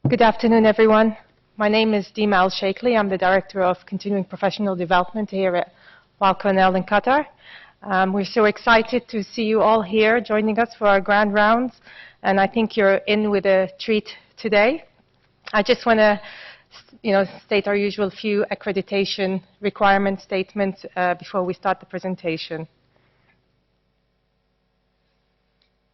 Good afternoon, everyone. My name is Dima Al-Sheikhli. I'm the Director of Continuing Professional Development here at Weill Cornell in Qatar. We're so excited to see you all here joining us for our grand rounds, and I think you're in with a treat today. I just want to state our usual few accreditation requirement statements before we start the presentation.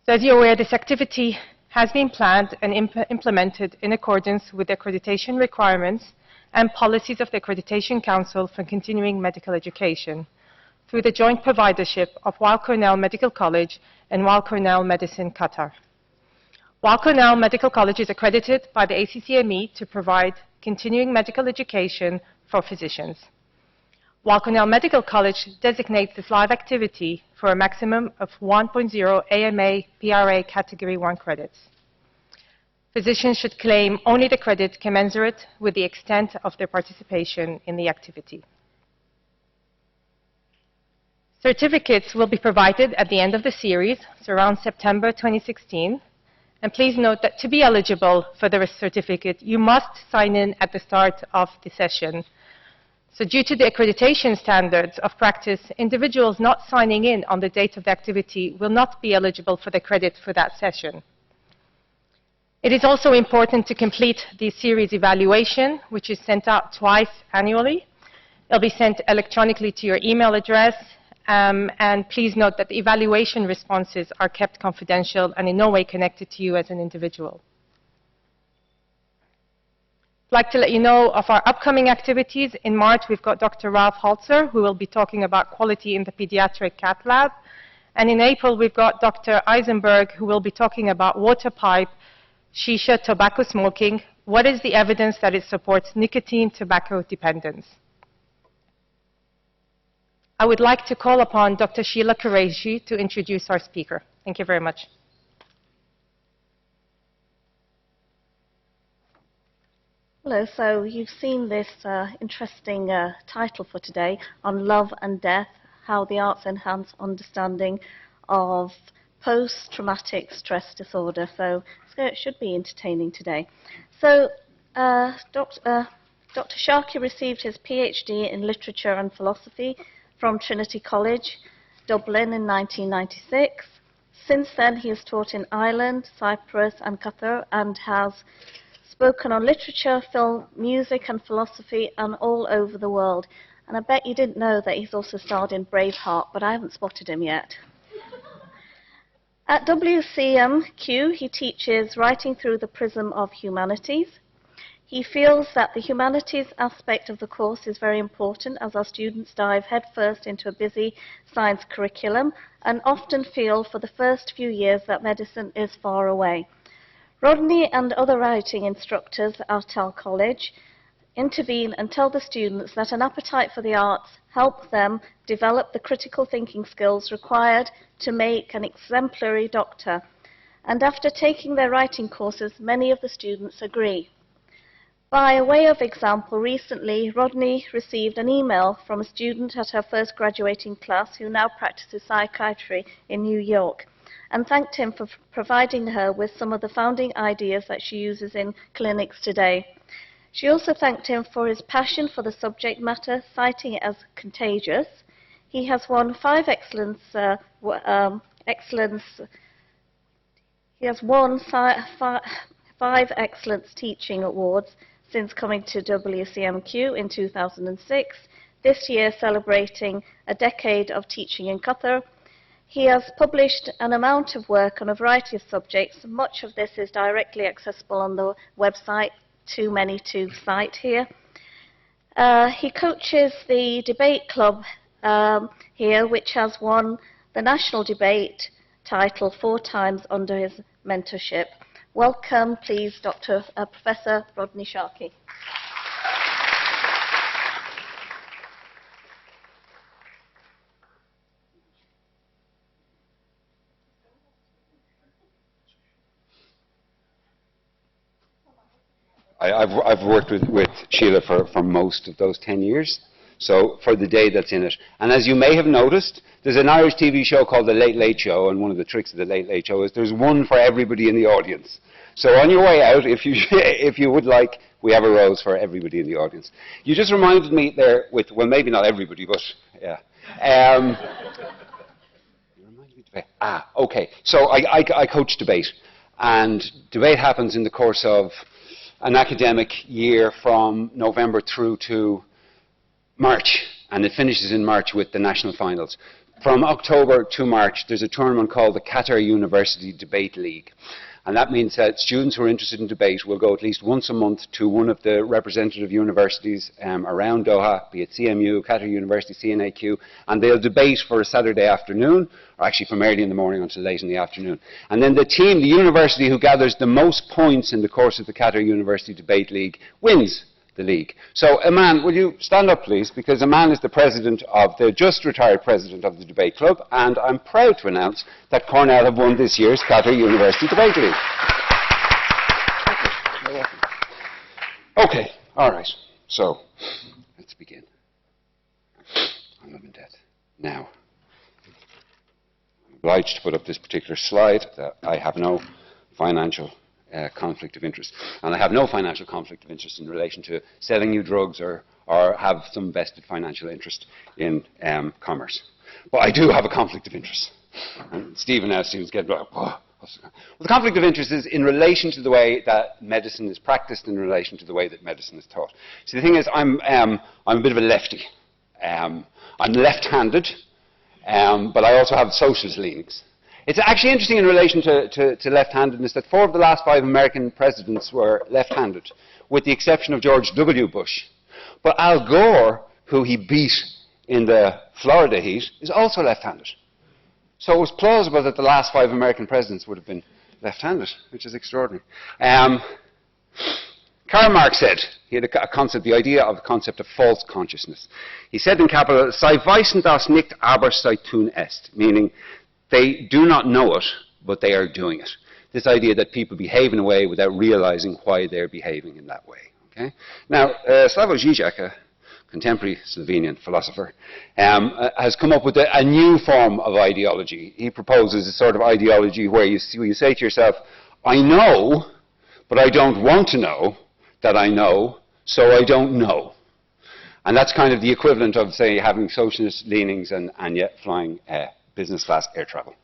So as you're aware, this activity has been planned and implemented in accordance with the accreditation requirements and policies of the Accreditation Council for Continuing Medical Education through the joint providership of Weill Cornell Medical College and Weill Cornell Medicine Qatar. Weill Cornell Medical College is accredited by the ACCME to provide continuing medical education for physicians. Weill Cornell Medical College designates this live activity for a maximum of 1.0 AMA PRA Category 1 credits. Physicians should claim only the credit commensurate with the extent of their participation in the activity. Certificates will be provided at the end of the series, so around September 2016. And please note that to be eligible for the certificate, you must sign in at the start of the session. So due to the accreditation standards of practice, individuals not signing in on the date of the activity will not be eligible for the credit for that session. It is also important to complete the series evaluation, which is sent out twice annually. It'll be sent electronically to your email address, and please note that the evaluation responses are kept confidential and in no way connected to you as an individual. I'd like to let you know of our upcoming activities. In March, we've got Dr. Ralph Holzer, who will be talking about quality in the pediatric cath lab. And in April, we've got Dr. Eisenberg, who will be talking about water pipe, shisha, tobacco smoking. What is the evidence that it supports nicotine tobacco dependence? I would like to call upon Dr. Sheila Qureshi to introduce our speaker. Thank you very much. Hello, so you've seen this interesting title for today on love and death, how the arts enhance understanding of post-traumatic stress disorder. So it should be entertaining today. So Dr. Sharkey received his PhD in literature and philosophy from Trinity College, Dublin in 1996. Since then, he has taught in Ireland, Cyprus, and Qatar, and has spoken on literature, film, music, and philosophy, and all over the world. And I bet you didn't know that he's also starred in Braveheart, but I haven't spotted him yet. At WCMQ, he teaches Writing Through the Prism of Humanities. He feels that the humanities aspect of the course is very important as our students dive headfirst into a busy science curriculum and often feel for the first few years that medicine is far away. Rodney and other writing instructors at our college intervene and tell the students that an appetite for the arts helps them develop the critical thinking skills required to make an exemplary doctor. And after taking their writing courses, many of the students agree. By way of example, recently, Rodney received an email from a student at her first graduating class who now practices psychiatry in New York, and thanked him for providing her with some of the founding ideas that she uses in clinics today. She also thanked him for his passion for the subject matter, citing it as contagious. He has won five excellence teaching awards since coming to WCMQ in 2006, this year celebrating a decade of teaching in Qatar. He has published an amount of work on a variety of subjects. Much of this is directly accessible on the website, too many to cite here. He coaches the debate club here, which has won the national debate title 4 times under his mentorship. Welcome, please, Professor Rodney Sharkey. I've worked with Sheila for most of those 10 years, So for the day that's in it. And as you may have noticed, there's an Irish TV show called The Late Late Show, and one of the tricks of The Late Late Show is there's one for everybody in the audience. So on your way out, if you would like, we have a rose for everybody in the audience. You just reminded me there with, well, maybe not everybody, but yeah. Okay. So I coach debate, and debate happens in the course of an academic year from November through to March, and it finishes in March with the national finals. From October to March, there's a tournament called the Qatar University Debate League. And that means that students who are interested in debate will go at least once a month to one of the representative universities around Doha, be it CMU, Qatar University, CNAQ, and they'll debate for a Saturday afternoon, or actually from early in the morning until late in the afternoon. And then the team, the university who gathers the most points in the course of the Qatar University Debate League wins the league. So, Aman, will you stand up, please? Because Aman is the president of the just retired president of the debate club, and I'm proud to announce that Cornell have won this year's Qatar University Debate League. Okay, all right. So, let's begin. On love and death. Now, I'm obliged to put up this particular slide that I have no financial conflict of interest. And I have no financial conflict of interest in relation to selling you drugs or have some vested financial interest in commerce. But I do have a conflict of interest. And Stephen now seems to get, oh. Well, the conflict of interest is in relation to the way that medicine is practiced, in relation to the way that medicine is taught. See, the thing is, I'm a bit of a lefty. I'm left-handed, but I also have socialist leanings. It's actually interesting in relation to left-handedness that 4 of the last 5 American presidents were left-handed, with the exception of George W. Bush. But Al Gore, who he beat in the Florida heat, is also left-handed. So it was plausible that the last 5 American presidents would have been left-handed, which is extraordinary. Karl Marx said, he had a concept, the idea of the concept of false consciousness. He said in capital, "Sei wissen das nicht, aber sei tun es," meaning they do not know it, but they are doing it. This idea that people behave in a way without realizing why they're behaving in that way. Okay? Now, Slavoj Žižek, a contemporary Slovenian philosopher, has come up with a new form of ideology. He proposes a sort of ideology where you say to yourself, I know, but I don't want to know that I know, so I don't know. And that's kind of the equivalent of, say, having socialist leanings and yet flying business class air travel.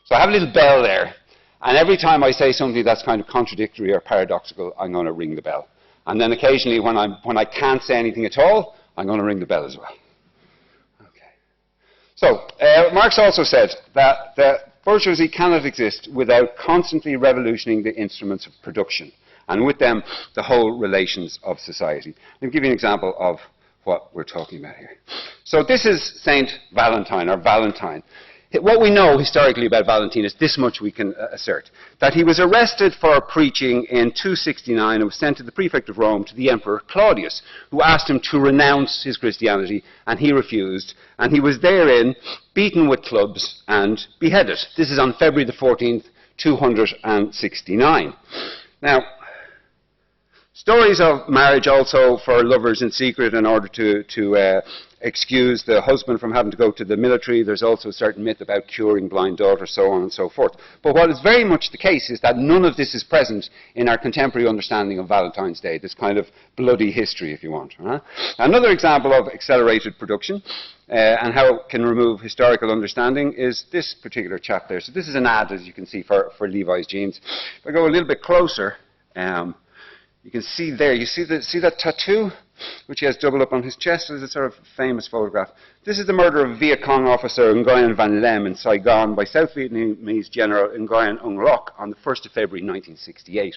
So I have a little bell there, and every time I say something that's kind of contradictory or paradoxical, I'm going to ring the bell. And then occasionally when I can't say anything at all, I'm going to ring the bell as well. Okay. So Marx also said that the bourgeoisie cannot exist without constantly revolutioning the instruments of production, and with them the whole relations of society. Let me give you an example of what we're talking about here. So this is Saint Valentine, or Valentine. What we know historically about Valentine is this much we can assert, that he was arrested for preaching in 269 and was sent to the prefect of Rome, to the Emperor Claudius, who asked him to renounce his Christianity, and he refused, and he was therein beaten with clubs and beheaded. This is on February the 14th, 269. Now, stories of marriage also for lovers in secret in order to excuse the husband from having to go to the military. There's also a certain myth about curing blind daughters, so on and so forth. But what is very much the case is that none of this is present in our contemporary understanding of Valentine's Day, this kind of bloody history, if you want. Another example of accelerated production and how it can remove historical understanding is this particular chap there. So this is an ad, as you can see, for Levi's jeans. If I go a little bit closer, you can see there, you see that tattoo, which he has doubled up on his chest? There's a sort of famous photograph. This is the murder of Viet Cong officer Nguyen Van Lem in Saigon by South Vietnamese General Nguyen Ong Loc on the 1st of February 1968.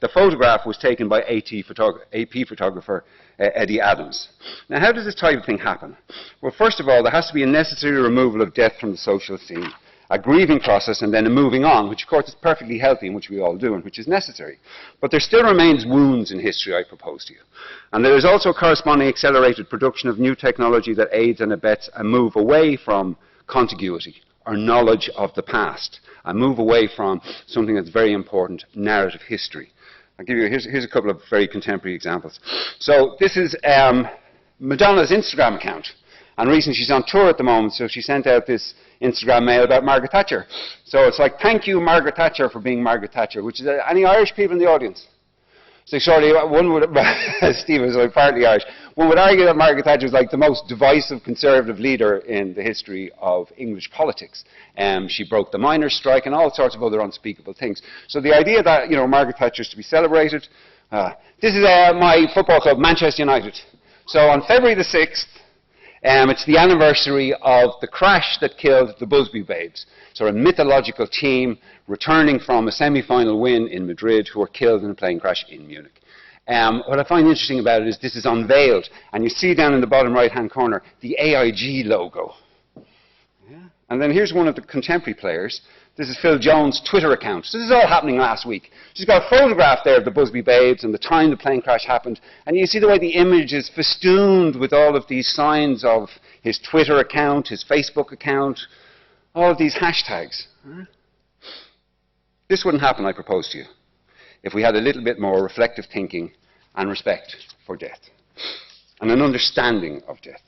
The photograph was taken by AP photographer Eddie Adams. Now, how does this type of thing happen? Well, first of all, there has to be a necessary removal of death from the social scene, a grieving process, and then a moving on, which of course is perfectly healthy and which we all do and which is necessary. But there still remains wounds in history, I propose to you. And there is also corresponding accelerated production of new technology that aids and abets a move away from contiguity or knowledge of the past, a move away from something that's very important, narrative history. here's a couple of very contemporary examples. So this is Madonna's Instagram account. And recently she's on tour at the moment, so she sent out this Instagram mail about Margaret Thatcher. So it's like, thank you, Margaret Thatcher, for being Margaret Thatcher, which is, any Irish people in the audience? So surely one would, Steve is partly Irish, one would argue that Margaret Thatcher was like the most divisive Conservative leader in the history of English politics. She broke the miners' strike and all sorts of other unspeakable things. So the idea that, Margaret Thatcher is to be celebrated, this is my football club, Manchester United. So on February the 6th, it's the anniversary of the crash that killed the Busby Babes. So a mythological team returning from a semi-final win in Madrid who were killed in a plane crash in Munich. What I find interesting about it is this is unveiled, and you see down in the bottom right-hand corner the AIG logo. Yeah. And then here's one of the contemporary players. This is Phil Jones' Twitter account. So this is all happening last week. She's got a photograph there of the Busby Babes and the time the plane crash happened. And you see the way the image is festooned with all of these signs of his Twitter account, his Facebook account, all of these hashtags. This wouldn't happen, I propose to you, if we had a little bit more reflective thinking and respect for death and an understanding of death.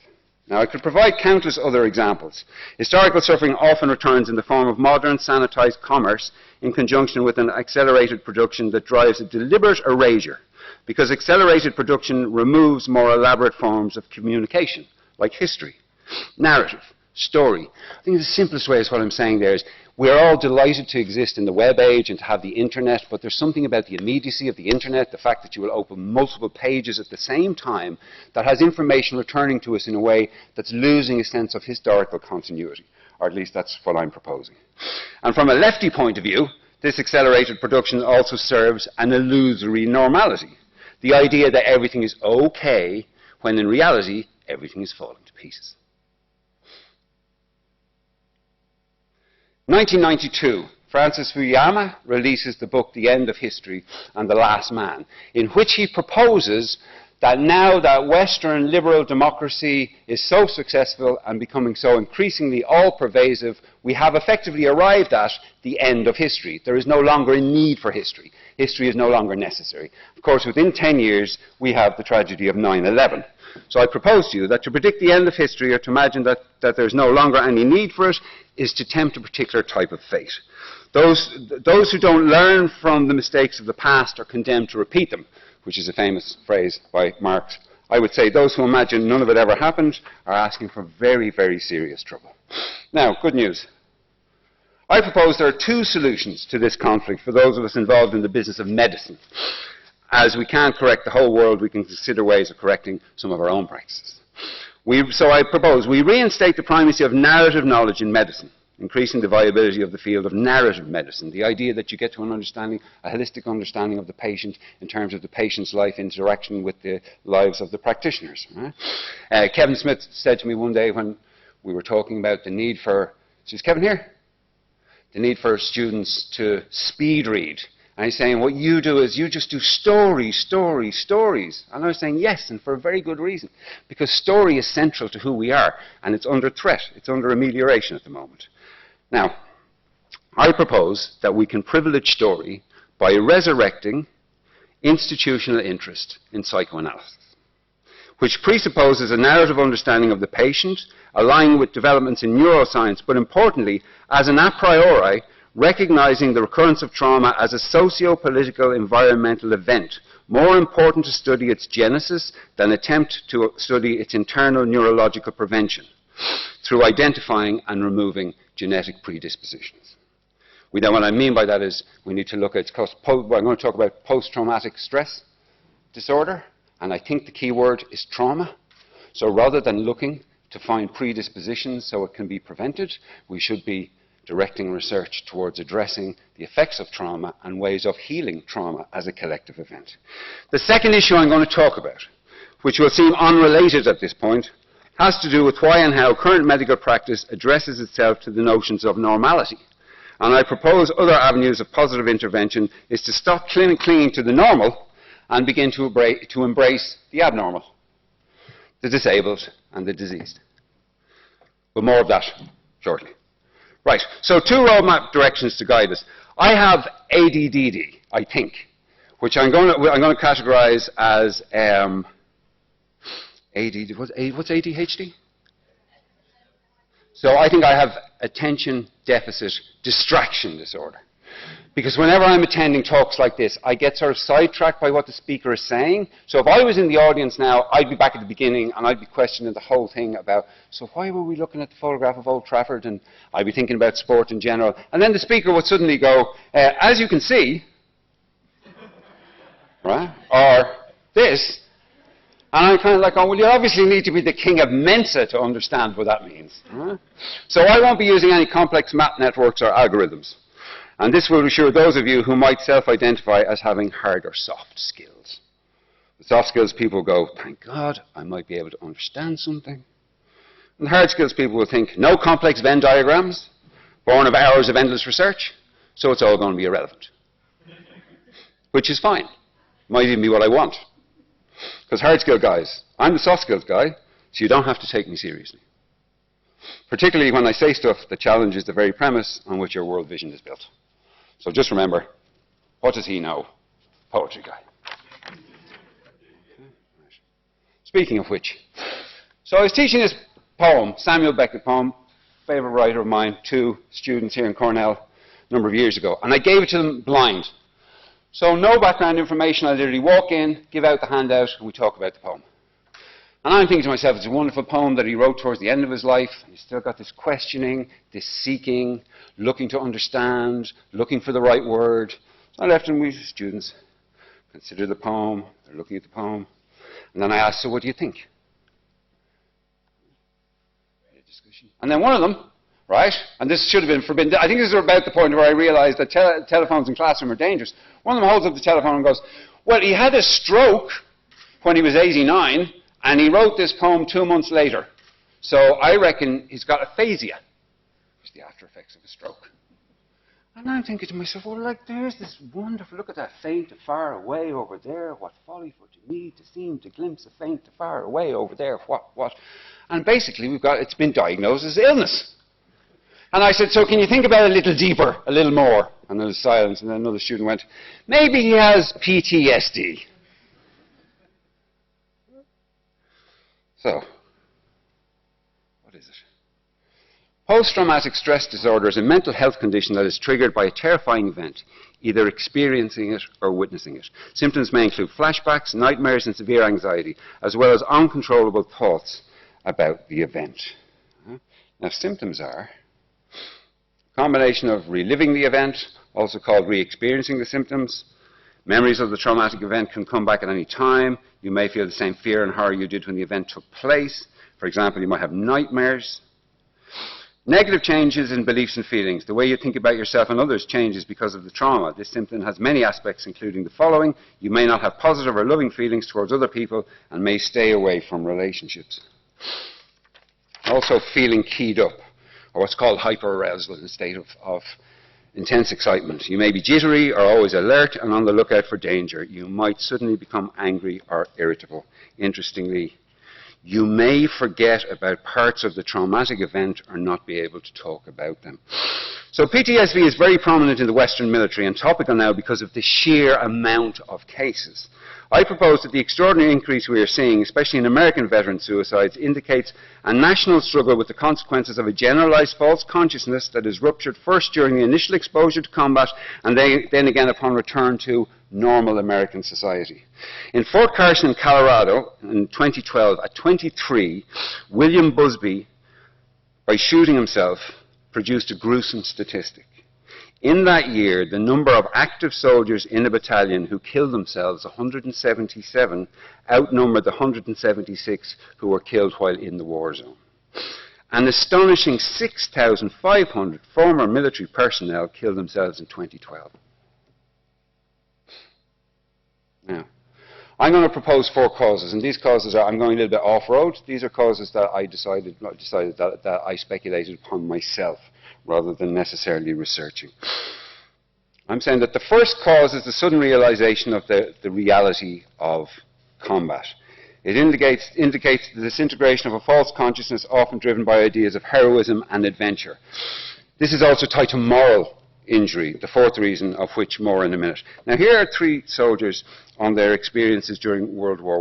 Now, I could provide countless other examples. Historical suffering often returns in the form of modern, sanitized commerce in conjunction with an accelerated production that drives a deliberate erasure, because accelerated production removes more elaborate forms of communication, like history, narrative, story. I think the simplest way is what I'm saying there is we're all delighted to exist in the web age and to have the internet, but there's something about the immediacy of the internet, the fact that you will open multiple pages at the same time, that has information returning to us in a way that's losing a sense of historical continuity, or at least that's what I'm proposing. And from a lefty point of view, this accelerated production also serves an illusory normality, the idea that everything is okay when in reality everything is falling to pieces. 1992, Francis Fukuyama releases the book The End of History and the Last Man, in which he proposes that now that Western liberal democracy is so successful and becoming so increasingly all-pervasive, we have effectively arrived at the end of history. There is no longer a need for history. History is no longer necessary. Of course, within 10 years, we have the tragedy of 9/11. So I propose to you that to predict the end of history or to imagine that there's no longer any need for it is to tempt a particular type of fate. Those who don't learn from the mistakes of the past are condemned to repeat them, which is a famous phrase by Marx. I would say those who imagine none of it ever happened are asking for very, very serious trouble. Now, good news. I propose there are two solutions to this conflict for those of us involved in the business of medicine. As we can't correct the whole world, we can consider ways of correcting some of our own practices. So I propose we reinstate the primacy of narrative knowledge in medicine, increasing the viability of the field of narrative medicine, the idea that you get to an understanding, a holistic understanding of the patient in terms of the patient's life interaction with the lives of the practitioners. Right? Kevin Smith said to me one day when we were talking about the need for, is Kevin here? The need for students to speed read. And he's saying, what you do is you just do stories, stories, stories. And I was saying, yes, and for a very good reason. Because story is central to who we are, and it's under threat. It's under amelioration at the moment. Now, I propose that we can privilege story by resurrecting institutional interest in psychoanalysis, which presupposes a narrative understanding of the patient, aligning with developments in neuroscience, but importantly, as an a priori, recognizing the recurrence of trauma as a socio-political environmental event, more important to study its genesis than attempt to study its internal neurological prevention, through identifying and removing genetic predispositions. What I mean by that is we need to look at, I'm going to talk about post-traumatic stress disorder, and I think the key word is trauma. So rather than looking to find predispositions so it can be prevented, we should be directing research towards addressing the effects of trauma and ways of healing trauma as a collective event. The second issue I'm going to talk about, which will seem unrelated at this point, has to do with why and how current medical practice addresses itself to the notions of normality. And I propose other avenues of positive intervention is to stop clinging to the normal and begin to embrace the abnormal, the disabled and the diseased. But more of that shortly. Right, so two roadmap directions to guide us. I have ADDD, I think, which I'm going to categorize as what's ADHD? So I think I have attention deficit distraction disorder. Because whenever I'm attending talks like this, I get sort of sidetracked by what the speaker is saying. So if I was in the audience now, I'd be back at the beginning and I'd be questioning the whole thing about, so why were we looking at the photograph of Old Trafford? And I'd be thinking about sport in general. And then the speaker would suddenly go, as you can see, right, or this. And I'm kind of like, oh, well, you obviously need to be the king of Mensa to understand what that means. Right? So I won't be using any complex map networks or algorithms. And this will assure those of you who might self-identify as having hard or soft skills. The soft skills people go, thank God, I might be able to understand something. And the hard skills people will think, no complex Venn diagrams, born of hours of endless research, so it's all going to be irrelevant. Which is fine. Might even be what I want. Because hard skill guys, I'm the soft skills guy, so you don't have to take me seriously. Particularly when I say stuff that challenges the very premise on which your world vision is built. So just remember, what does he know? Poetry guy. Speaking of which, so I was teaching this poem, Samuel Beckett poem, favourite writer of mine, to students here in Cornell a number of years ago. And I gave it to them blind. So no background information, I literally walk in, give out the handout, and we talk about the poem. And I'm thinking to myself, it's a wonderful poem that he wrote towards the end of his life. He's still got this questioning, this seeking, looking to understand, looking for the right word. So I left him with students, consider the poem, they're looking at the poem. And then I asked, so what do you think? And then one of them, right, and this should have been forbidden. I think this is about the point where I realized that telephones in classroom are dangerous. One of them holds up the telephone and goes, well, he had a stroke when he was 89, and he wrote this poem 2 months later. So I reckon he's got aphasia, which is the after effects of a stroke. And I'm thinking to myself, well, like, there's this wonderful, look at that faint far away over there. What folly for me to seem to glimpse a faint far away over there. What? And basically, it's been diagnosed as illness. And I said, so can you think about it a little deeper, a little more? And there was silence, and then another student went, maybe he has PTSD. So, what is it? Post-traumatic stress disorder is a mental health condition that is triggered by a terrifying event, either experiencing it or witnessing it. Symptoms may include flashbacks, nightmares, and severe anxiety, as well as uncontrollable thoughts about the event. Now, symptoms are a combination of reliving the event, also called re-experiencing the symptoms. Memories of the traumatic event can come back at any time. You may feel the same fear and horror you did when the event took place. For example, you might have nightmares. Negative changes in beliefs and feelings. The way you think about yourself and others changes because of the trauma. This symptom has many aspects, including the following. You may not have positive or loving feelings towards other people and may stay away from relationships. Also feeling keyed up, or what's called hyperarousal, in a state of intense excitement. You may be jittery or always alert and on the lookout for danger. You might suddenly become angry or irritable. Interestingly, you may forget about parts of the traumatic event or not be able to talk about them. So PTSD is very prominent in the Western military and topical now because of the sheer amount of cases. I propose that the extraordinary increase we are seeing, especially in American veteran suicides, indicates a national struggle with the consequences of a generalized false consciousness that is ruptured first during the initial exposure to combat and then again upon return to normal American society. In Fort Carson, Colorado, in 2012, at 23, William Busby, by shooting himself, produced a gruesome statistic. In that year, the number of active soldiers in a battalion who killed themselves, 177, outnumbered the 176 who were killed while in the war zone. An astonishing 6,500 former military personnel killed themselves in 2012. Now, I'm going to propose 4 causes, and these causes are, I'm going a little bit off-road. These are causes that I decided that I speculated upon myself, rather than necessarily researching. I'm saying that the first cause is the sudden realization of the reality of combat. It indicates the disintegration of a false consciousness often driven by ideas of heroism and adventure. This is also tied to moral injury, the fourth reason of which more in a minute. Now here are three soldiers on their experiences during World War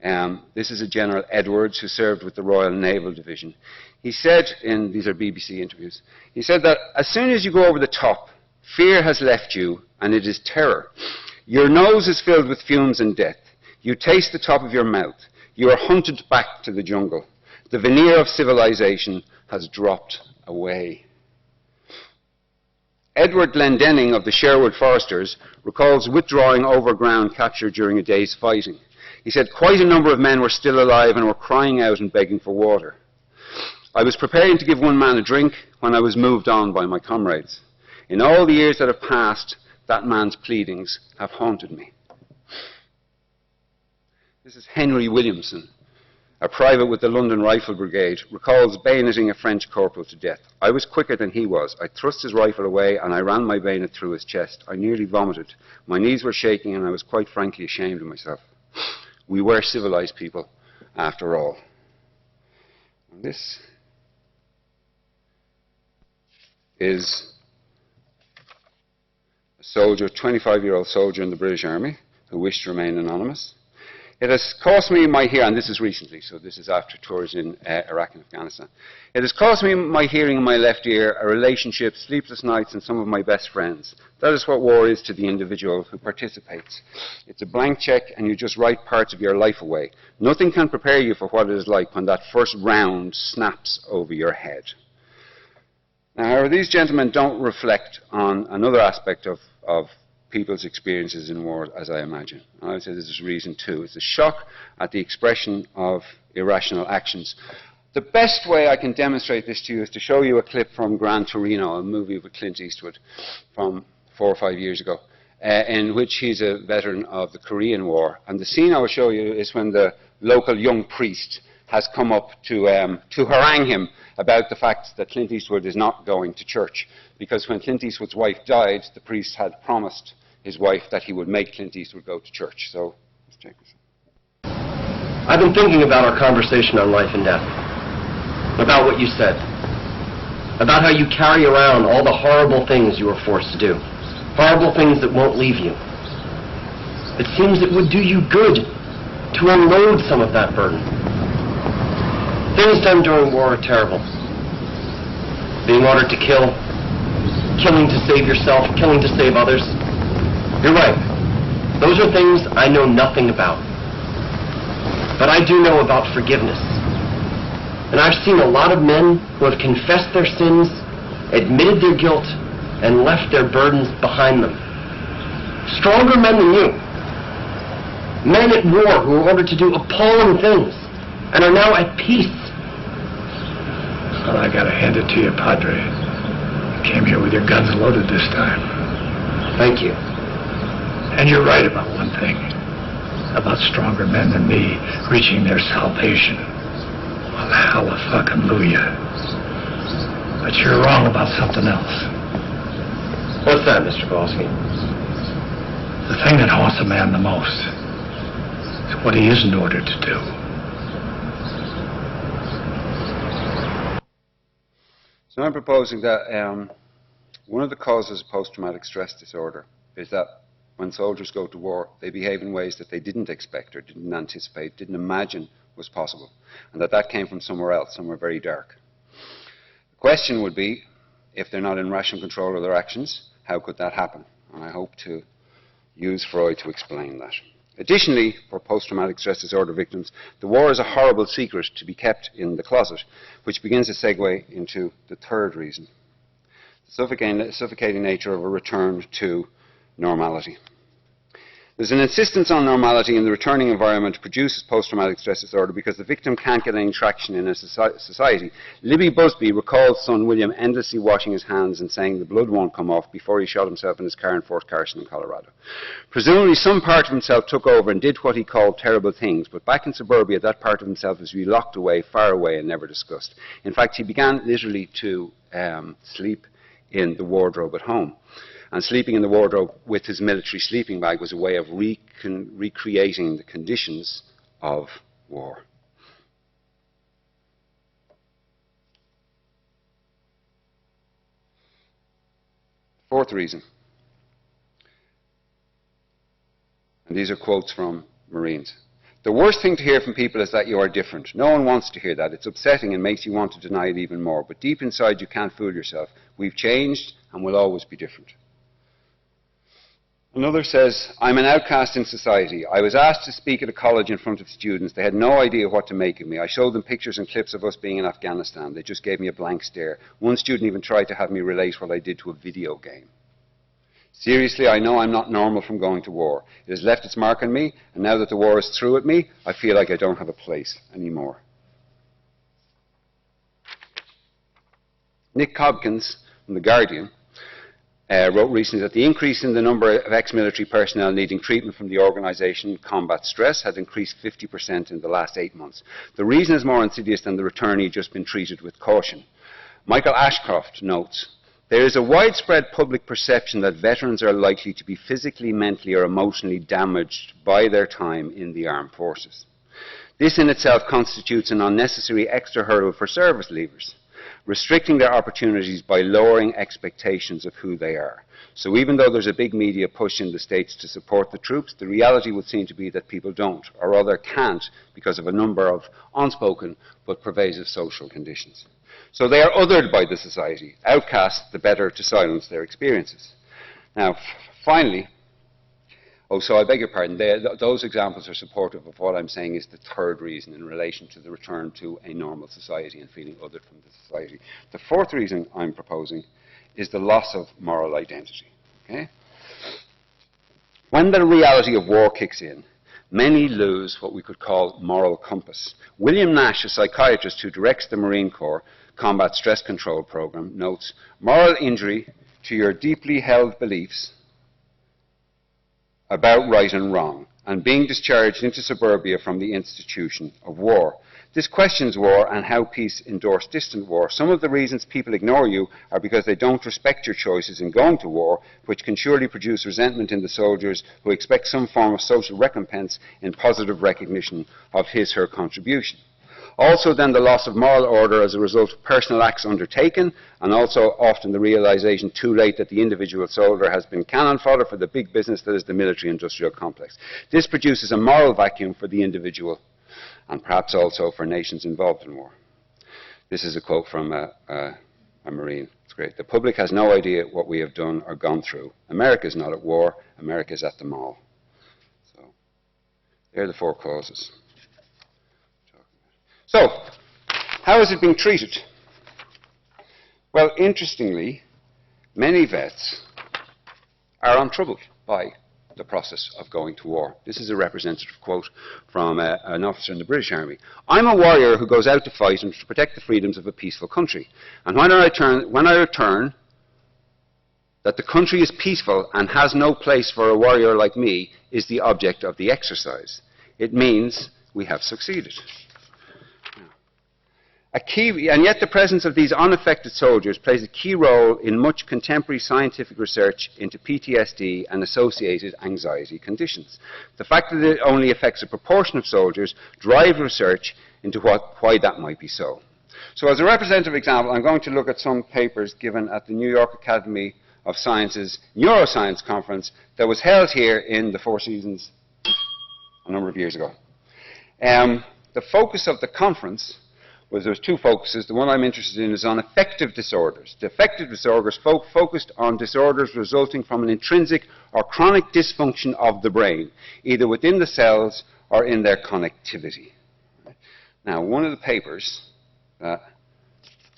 I. This is a General Edwards who served with the Royal Naval Division. He said, these are BBC interviews, he said that as soon as you go over the top, fear has left you and it is terror. Your nose is filled with fumes and death. You taste the top of your mouth. You are hunted back to the jungle. The veneer of civilization has dropped away. Edward Glendenning of the Sherwood Foresters recalls withdrawing over ground captured during a day's fighting. He said, quite a number of men were still alive and were crying out and begging for water. I was preparing to give one man a drink when I was moved on by my comrades. In all the years that have passed, that man's pleadings have haunted me. This is Henry Williamson, a private with the London Rifle Brigade, recalls bayoneting a French corporal to death. I was quicker than he was. I thrust his rifle away and I ran my bayonet through his chest. I nearly vomited. My knees were shaking and I was quite frankly ashamed of myself. We were civilized people, after all. And this is a soldier, 25-year-old soldier in the British Army, who wished to remain anonymous. It has cost me my hearing, and this is recently, so this is after tours in Iraq and Afghanistan. It has cost me my hearing in my left ear, a relationship, sleepless nights, and some of my best friends. That is what war is to the individual who participates. It's a blank check, and you just write parts of your life away. Nothing can prepare you for what it is like when that first round snaps over your head. Now, however, these gentlemen don't reflect on another aspect of people's experiences in war, as I imagine. And I would say this is reason two. It's a shock at the expression of irrational actions. The best way I can demonstrate this to you is to show you a clip from Gran Torino, a movie with Clint Eastwood from 4 or 5 years ago, in which he's a veteran of the Korean War. And the scene I will show you is when the local young priest has come up to harangue him about the fact that Clint Eastwood is not going to church. Because when Clint Eastwood's wife died, the priest had promised his wife that he would make Clint Eastwood go to church. So, let's check this out. I've been thinking about our conversation on life and death, about what you said, about how you carry around all the horrible things you were forced to do, horrible things that won't leave you. It seems it would do you good to unload some of that burden. Things done during war are terrible. Being ordered to kill, killing to save yourself, killing to save others. You're right. Those are things I know nothing about. But I do know about forgiveness. And I've seen a lot of men who have confessed their sins, admitted their guilt, and left their burdens behind them. Stronger men than you. Men at war who were ordered to do appalling things and are now at peace. Well, I gotta hand it to you, Padre. You came here with your guns loaded this time. Thank you. And you're right about one thing. About stronger men than me reaching their salvation. Well, hallelujah. But you're wrong about something else. What's that, Mr. Kowalski? The thing that haunts a man the most is what he isn't ordered to do. So I'm proposing that one of the causes of post-traumatic stress disorder is that when soldiers go to war, they behave in ways that they didn't expect or didn't anticipate, didn't imagine was possible, and that came from somewhere else, somewhere very dark. The question would be, if they're not in rational control of their actions, how could that happen? And I hope to use Freud to explain that. Additionally, for post-traumatic stress disorder victims, the war is a horrible secret to be kept in the closet, which begins to segue into the third reason, the suffocating nature of a return to normality. There's an insistence on normality in the returning environment produces post-traumatic stress disorder because the victim can't get any traction in a society. Libby Busby recalls son William endlessly washing his hands and saying the blood won't come off before he shot himself in his car in Fort Carson in Colorado. Presumably some part of himself took over and did what he called terrible things, but back in suburbia that part of himself was really locked away, far away, and never discussed. In fact, he began literally to sleep in the wardrobe at home. And sleeping in the wardrobe with his military sleeping bag was a way of recreating the conditions of war. Fourth reason, and these are quotes from Marines. The worst thing to hear from people is that you are different. No one wants to hear that. It's upsetting and makes you want to deny it even more. But deep inside, you can't fool yourself. We've changed and will always be different. Another says, I'm an outcast in society. I was asked to speak at a college in front of students. They had no idea what to make of me. I showed them pictures and clips of us being in Afghanistan. They just gave me a blank stare. One student even tried to have me relate what I did to a video game. Seriously, I know I'm not normal from going to war. It has left its mark on me, and now that the war is through with me, I feel like I don't have a place anymore. Nick Hopkins from The Guardian wrote recently that the increase in the number of ex-military personnel needing treatment from the organisation Combat Stress has increased 50% in the last 8 months. The reason is more insidious than the returnee just been treated with caution. Michael Ashcroft notes, there is a widespread public perception that veterans are likely to be physically, mentally or emotionally damaged by their time in the armed forces. This in itself constitutes an unnecessary extra hurdle for service leavers, restricting their opportunities by lowering expectations of who they are. So even though there's a big media push in the States to support the troops, the reality would seem to be that people don't, or rather can't, because of a number of unspoken but pervasive social conditions. So they are othered by the society, outcast the better to silence their experiences. Now, finally, so I beg your pardon, those examples are supportive of what I'm saying is the third reason in relation to the return to a normal society and feeling othered from the society. The fourth reason I'm proposing is the loss of moral identity. Okay? When the reality of war kicks in, many lose what we could call moral compass. William Nash, a psychiatrist who directs the Marine Corps Combat Stress Control Program, notes, moral injury to your deeply held beliefs about right and wrong, and being discharged into suburbia from the institution of war. This questions war and how peace endorsed distant war. Some of the reasons people ignore you are because they don't respect your choices in going to war, which can surely produce resentment in the soldiers who expect some form of social recompense in positive recognition of his/her contribution. Also then the loss of moral order as a result of personal acts undertaken, and also often the realization too late that the individual soldier has been cannon fodder for the big business that is the military-industrial complex. This produces a moral vacuum for the individual and perhaps also for nations involved in war. This is a quote from a Marine. It's great. The public has no idea what we have done or gone through. America is not at war. America is at the mall. So, there are the four causes. So, how is it being treated? Well, interestingly, many vets are untroubled by the process of going to war. This is a representative quote from an officer in the British Army. I'm a warrior who goes out to fight and to protect the freedoms of a peaceful country. And when I return, that the country is peaceful and has no place for a warrior like me is the object of the exercise. It means we have succeeded. And yet the presence of these unaffected soldiers plays a key role in much contemporary scientific research into PTSD and associated anxiety conditions. The fact that it only affects a proportion of soldiers drives research into why that might be so. So as a representative example, I'm going to look at some papers given at the New York Academy of Sciences Neuroscience Conference that was held here in the Four Seasons a number of years ago. The focus of the conference there's two focuses. The one I'm interested in is on affective disorders. The affective disorders focused on disorders resulting from an intrinsic or chronic dysfunction of the brain, either within the cells or in their connectivity. Now, one of the papers that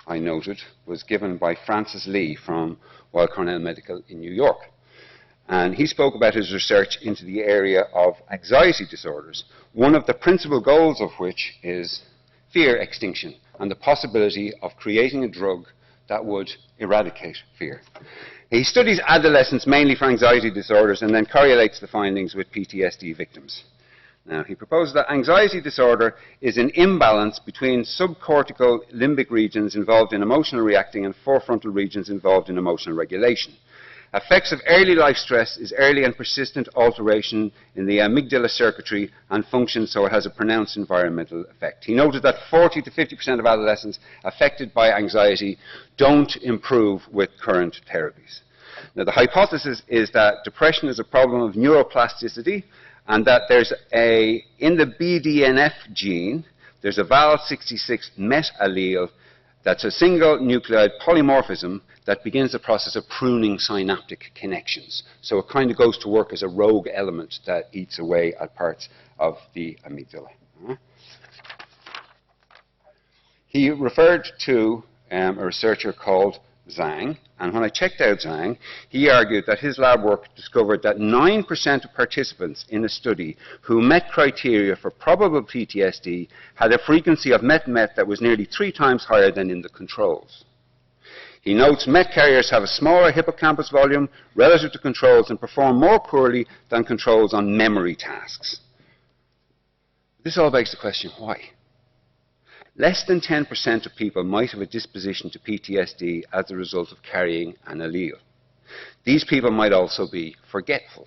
I noted was given by Francis Lee from Weill Cornell Medical in New York. And he spoke about his research into the area of anxiety disorders, one of the principal goals of which is fear extinction and the possibility of creating a drug that would eradicate fear. He studies adolescents mainly for anxiety disorders and then correlates the findings with PTSD victims. Now, he proposes that anxiety disorder is an imbalance between subcortical limbic regions involved in emotional reacting and forefrontal regions involved in emotional regulation. Effects of early life stress is early and persistent alteration in the amygdala circuitry and functions so it has a pronounced environmental effect. He noted that 40 to 50% of adolescents affected by anxiety don't improve with current therapies. Now, the hypothesis is that depression is a problem of neuroplasticity, and that in the BDNF gene, there's a Val66 met allele that's a single nucleotide polymorphism that begins the process of pruning synaptic connections. So it kind of goes to work as a rogue element that eats away at parts of the amygdala. He referred to a researcher called Zhang, and when I checked out Zhang, he argued that his lab work discovered that 9% of participants in a study who met criteria for probable PTSD had a frequency of met-met that was nearly 3 times higher than in the controls. He notes met carriers have a smaller hippocampus volume relative to controls and perform more poorly than controls on memory tasks. This all begs the question, why? Less than 10% of people might have a disposition to PTSD as a result of carrying an allele. These people might also be forgetful.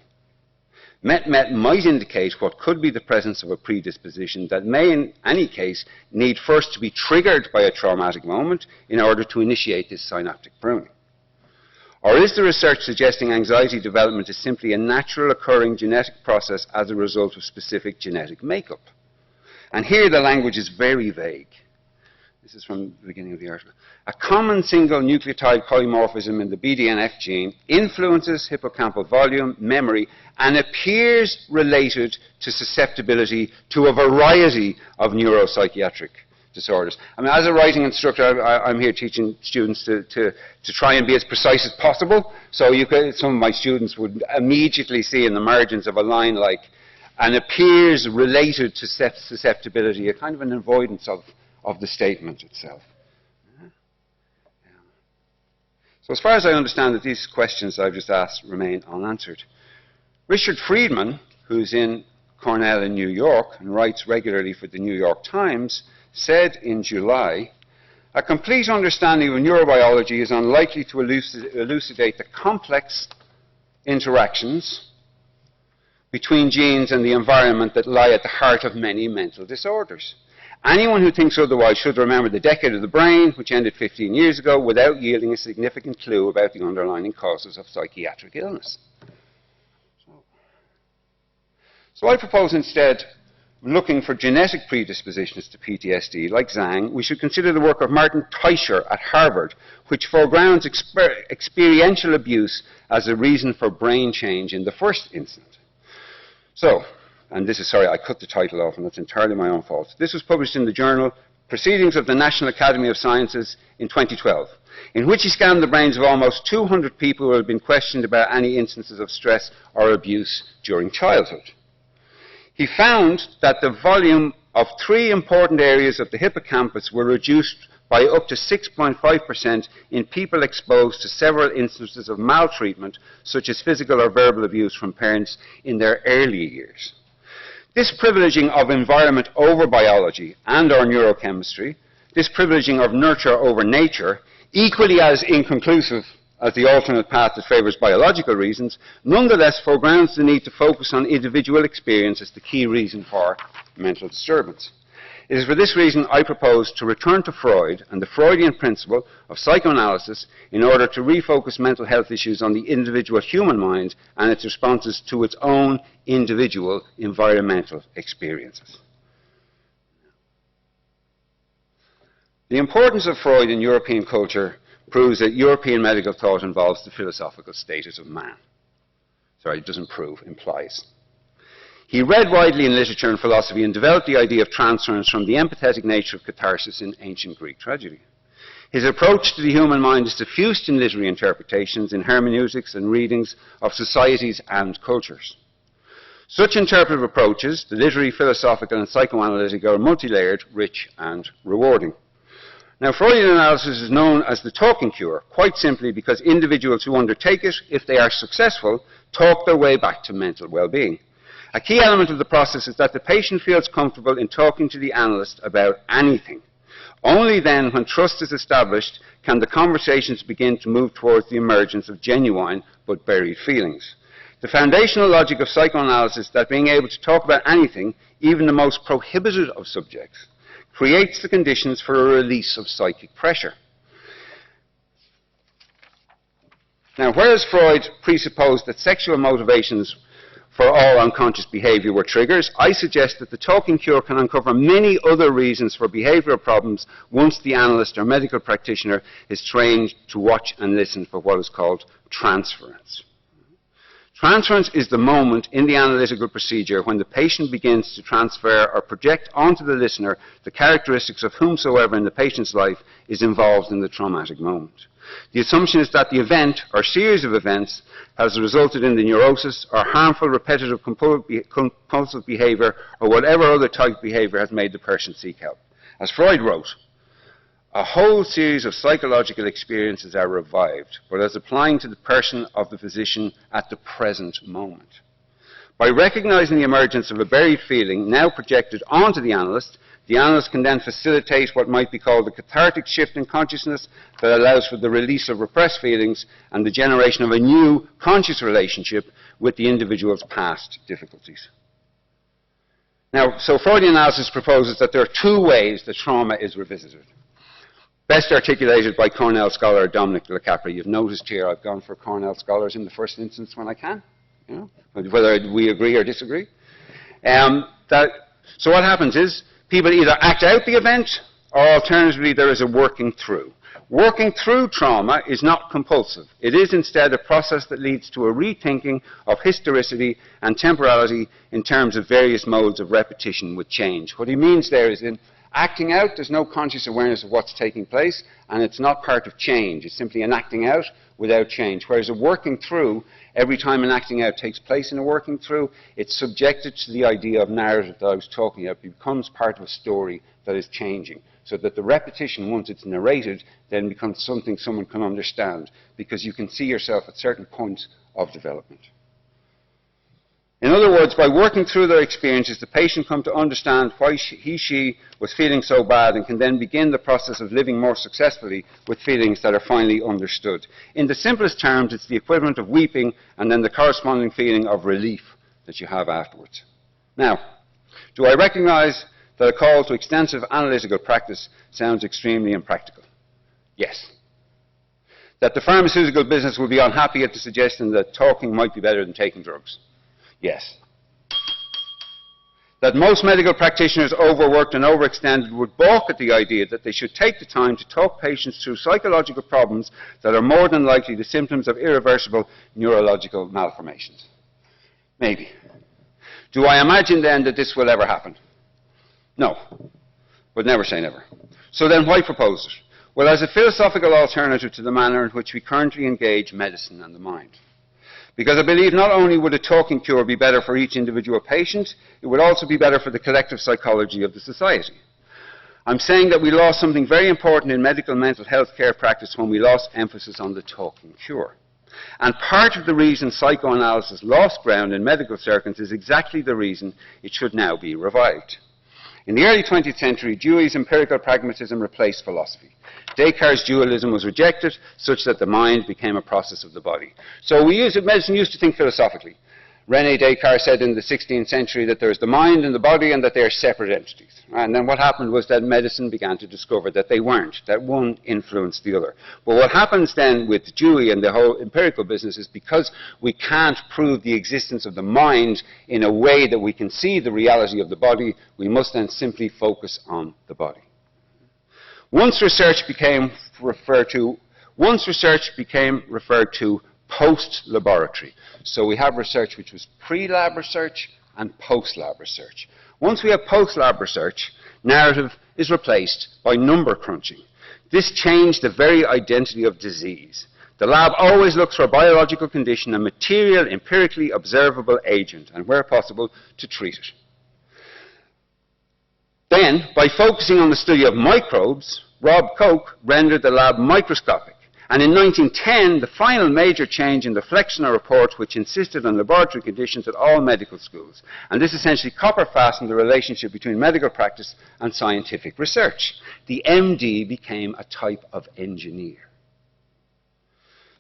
Met-met might indicate what could be the presence of a predisposition that may, in any case, need first to be triggered by a traumatic moment in order to initiate this synaptic pruning. Or is the research suggesting anxiety development is simply a natural occurring genetic process as a result of specific genetic makeup? And here the language is very vague. This is from the beginning of the article. A common single nucleotide polymorphism in the BDNF gene influences hippocampal volume, memory, and appears related to susceptibility to a variety of neuropsychiatric disorders. I mean, as a writing instructor, I'm here teaching students to try and be as precise as possible. So some of my students would immediately see in the margins of a line like, and appears related to susceptibility, a kind of an avoidance of the statement itself. So as far as I understand that these questions I've just asked remain unanswered. Richard Friedman, who's in Cornell in New York and writes regularly for the New York Times, said in July, a complete understanding of neurobiology is unlikely to elucidate the complex interactions between genes and the environment that lie at the heart of many mental disorders. Anyone who thinks otherwise should remember the decade of the brain, which ended 15 years ago, without yielding a significant clue about the underlying causes of psychiatric illness. So I propose instead, looking for genetic predispositions to PTSD, like Zhang, we should consider the work of Martin Teicher at Harvard, which foregrounds experiential abuse as a reason for brain change in the first instance. So, and this is, sorry, I cut the title off, and that's entirely my own fault. This was published in the journal Proceedings of the National Academy of Sciences in 2012, in which he scanned the brains of almost 200 people who had been questioned about any instances of stress or abuse during childhood. He found that the volume of 3 important areas of the hippocampus were reduced by up to 6.5% in people exposed to several instances of maltreatment, such as physical or verbal abuse from parents in their early years. This privileging of environment over biology and or neurochemistry, this privileging of nurture over nature, equally as inconclusive as the alternate path that favours biological reasons, nonetheless foregrounds the need to focus on individual experience as the key reason for mental disturbance. It is for this reason I propose to return to Freud and the Freudian principle of psychoanalysis in order to refocus mental health issues on the individual human mind and its responses to its own individual environmental experiences. The importance of Freud in European culture proves that European medical thought involves the philosophical status of man. Sorry, it doesn't prove, implies. He read widely in literature and philosophy and developed the idea of transference from the empathetic nature of catharsis in ancient Greek tragedy. His approach to the human mind is diffused in literary interpretations, in hermeneutics and readings of societies and cultures. Such interpretive approaches, the literary, philosophical and psychoanalytic, are multi-layered, rich and rewarding. Now, Freudian analysis is known as the talking cure, quite simply because individuals who undertake it, if they are successful, talk their way back to mental well-being. A key element of the process is that the patient feels comfortable in talking to the analyst about anything. Only then, when trust is established, can the conversations begin to move towards the emergence of genuine but buried feelings. The foundational logic of psychoanalysis is that being able to talk about anything, even the most prohibited of subjects, creates the conditions for a release of psychic pressure. Now, whereas Freud presupposed that sexual motivations for all unconscious behavior were triggers, I suggest that the talking cure can uncover many other reasons for behavioral problems once the analyst or medical practitioner is trained to watch and listen for what is called transference. Transference is the moment in the analytical procedure when the patient begins to transfer or project onto the listener the characteristics of whomsoever in the patient's life is involved in the traumatic moment. The assumption is that the event or series of events has resulted in the neurosis or harmful repetitive compulsive behavior or whatever other type of behavior has made the person seek help. As Freud wrote, a whole series of psychological experiences are revived, but as applying to the person of the physician at the present moment. By recognizing the emergence of a buried feeling now projected onto the analyst can then facilitate what might be called a cathartic shift in consciousness that allows for the release of repressed feelings and the generation of a new conscious relationship with the individual's past difficulties. Now, so Freudian analysis proposes that there are two ways that trauma is revisited. Best articulated by Cornell scholar Dominic LeCapri. You've noticed here I've gone for Cornell scholars in the first instance when I can, you know, whether we agree or disagree. So what happens is people either act out the event or alternatively there is a working through. Working through trauma is not compulsive. It is instead a process that leads to a rethinking of historicity and temporality in terms of various modes of repetition with change. What he means there is in acting out, there's no conscious awareness of what's taking place, and it's not part of change. It's simply an acting out without change. Whereas a working through, every time an acting out takes place in a working through, it's subjected to the idea of narrative that I was talking about. It becomes part of a story that is changing. So that the repetition, once it's narrated, then becomes something someone can understand, because you can see yourself at certain points of development. In other words, by working through their experiences, the patient comes to understand why she was feeling so bad and can then begin the process of living more successfully with feelings that are finally understood. In the simplest terms, it's the equivalent of weeping and then the corresponding feeling of relief that you have afterwards. Now, do I recognize that a call to extensive analytical practice sounds extremely impractical? Yes. That the pharmaceutical business will be unhappy at the suggestion that talking might be better than taking drugs? Yes. That most medical practitioners overworked and overextended would balk at the idea that they should take the time to talk patients through psychological problems that are more than likely the symptoms of irreversible neurological malformations? Maybe. Do I imagine then that this will ever happen? No. But never say never. So then why propose it? Well, as a philosophical alternative to the manner in which we currently engage medicine and the mind. Because I believe not only would a talking cure be better for each individual patient, it would also be better for the collective psychology of the society. I'm saying that we lost something very important in medical mental health care practice when we lost emphasis on the talking cure. And part of the reason psychoanalysis lost ground in medical circles is exactly the reason it should now be revived. In the early 20th century, Dewey's empirical pragmatism replaced philosophy. Descartes' dualism was rejected, such that the mind became a process of the body. So medicine used to think philosophically. René Descartes said in the 16th century that there is the mind and the body and that they are separate entities. And then what happened was that medicine began to discover that they weren't, that one influenced the other. But what happens then with Dewey and the whole empirical business is because we can't prove the existence of the mind in a way that we can see the reality of the body, we must then simply focus on the body. Once research became referred to post-laboratory. So we have research which was pre-lab research and post-lab research. Once we have post-lab research, narrative is replaced by number crunching. This changed the very identity of disease. The lab always looks for a biological condition, a material, empirically observable agent, and where possible, to treat it. Then, by focusing on the study of microbes, Rob Koch rendered the lab microscopic. And in 1910, the final major change in the Flexner report, which insisted on laboratory conditions at all medical schools. And this essentially copper-fastened the relationship between medical practice and scientific research. The MD became a type of engineer.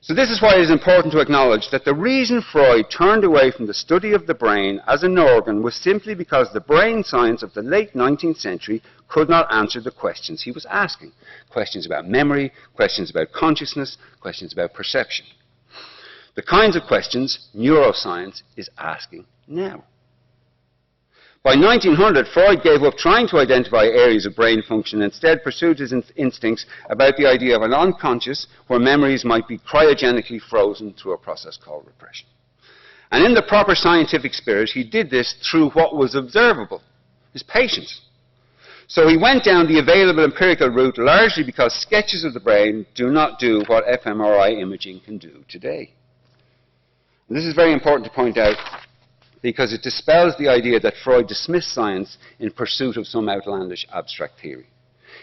So this is why it is important to acknowledge that the reason Freud turned away from the study of the brain as an organ was simply because the brain science of the late 19th century could not answer the questions he was asking. Questions about memory, questions about consciousness, questions about perception. The kinds of questions neuroscience is asking now. By 1900, Freud gave up trying to identify areas of brain function and instead pursued his instincts about the idea of an unconscious where memories might be cryogenically frozen through a process called repression. And in the proper scientific spirit, he did this through what was observable, his patients. So he went down the available empirical route largely because sketches of the brain do not do what fMRI imaging can do today. And this is very important to point out because it dispels the idea that Freud dismissed science in pursuit of some outlandish abstract theory.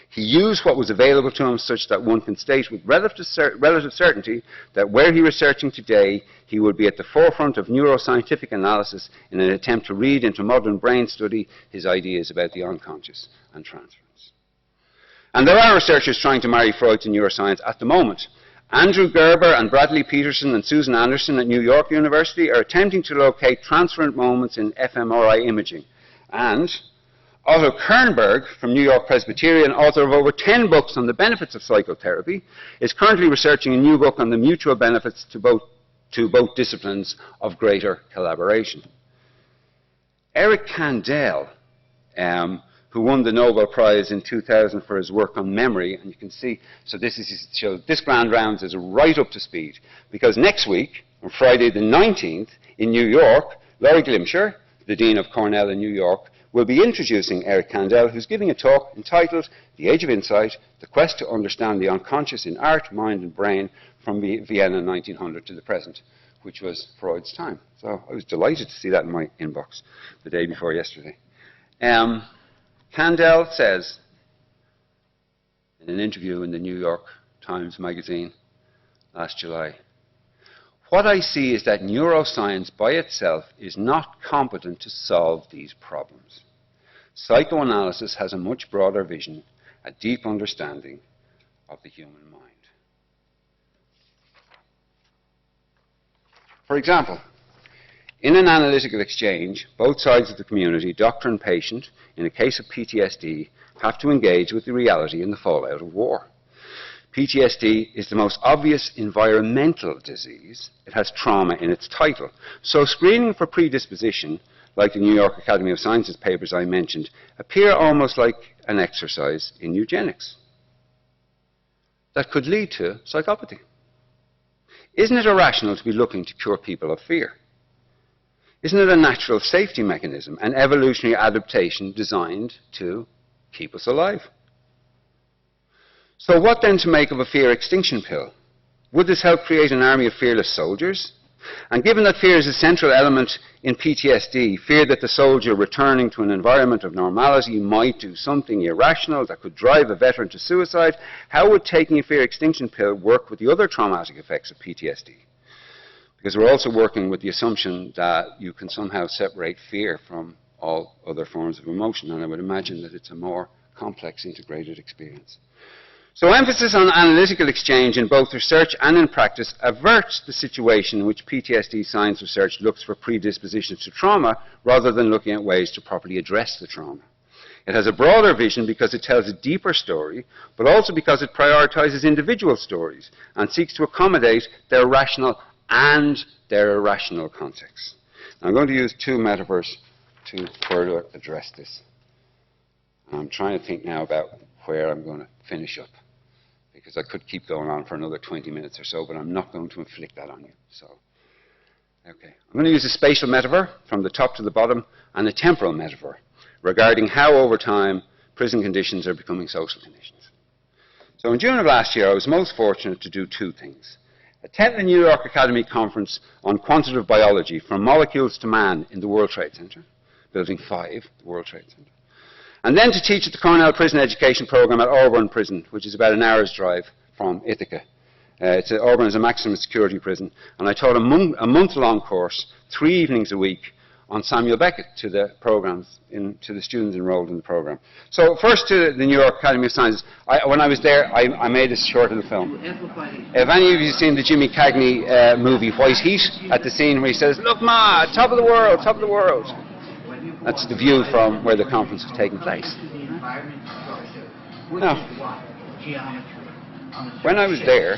He used what was available to him such that one can state with relative certainty that were he researching today, he would be at the forefront of neuroscientific analysis in an attempt to read into modern brain study his ideas about the unconscious and transference. And there are researchers trying to marry Freud to neuroscience at the moment. Andrew Gerber and Bradley Peterson and Susan Anderson at New York University are attempting to locate transferent moments in fMRI imaging. And Otto Kernberg from New York Presbyterian, author of over 10 books on the benefits of psychotherapy, is currently researching a new book on the mutual benefits to both disciplines of greater collaboration. Eric Kandel, who won the Nobel Prize in 2000 for his work on memory, and you can see, so this Grand Rounds is right up to speed, because next week, on Friday the 19th, in New York, Laurie Glimcher, the Dean of Cornell in New York, will be introducing Eric Kandel, who's giving a talk entitled The Age of Insight, The Quest to Understand the Unconscious in Art, Mind and Brain from Vienna 1900 to the present, which was Freud's time. So I was delighted to see that in my inbox the day before yesterday. Kandel says, in an interview in the New York Times magazine last July, "What I see is that neuroscience by itself is not competent to solve these problems. Psychoanalysis has a much broader vision, a deep understanding of the human mind." For example, in an analytical exchange, both sides of the community, doctor and patient, in a case of PTSD, have to engage with the reality and the fallout of war. PTSD is the most obvious environmental disease. It has trauma in its title. So screening for predisposition, like the New York Academy of Sciences papers I mentioned, appear almost like an exercise in eugenics that could lead to psychopathy. Isn't it irrational to be looking to cure people of fear? Isn't it a natural safety mechanism, an evolutionary adaptation designed to keep us alive? So what then to make of a fear extinction pill? Would this help create an army of fearless soldiers? And given that fear is a central element in PTSD, fear that the soldier returning to an environment of normality might do something irrational that could drive a veteran to suicide, how would taking a fear extinction pill work with the other traumatic effects of PTSD? Because we're also working with the assumption that you can somehow separate fear from all other forms of emotion, and I would imagine that it's a more complex, integrated experience. So emphasis on analytical exchange in both research and in practice averts the situation in which PTSD science research looks for predispositions to trauma rather than looking at ways to properly address the trauma. It has a broader vision because it tells a deeper story, but also because it prioritizes individual stories and seeks to accommodate their rational and their irrational contexts. Now, I'm going to use two metaphors to further address this. I'm trying to think now about where I'm going to finish up, because I could keep going on for another 20 minutes or so, but I'm not going to inflict that on you. So, okay. I'm going to use a spatial metaphor from the top to the bottom and a temporal metaphor regarding how over time prison conditions are becoming social conditions. So in June of last year, I was most fortunate to do two things. Attend the New York Academy Conference on Quantitative Biology, From Molecules to Man in the World Trade Center, Building 5, the World Trade Center. And then to teach at the Cornell Prison Education Program at Auburn Prison, which is about an hour's drive from Ithaca. Auburn is a maximum security prison. And I taught a month-long course, 3 evenings a week, on Samuel Beckett to the programs, to the students enrolled in the program. So first to the New York Academy of Sciences. When I was there, I made a short little film. If any of you have seen the Jimmy Cagney movie White Heat, at the scene where he says, "Look, Ma, top of the world, top of the world." That's the view from where the conference was taking place. Now, when I was there,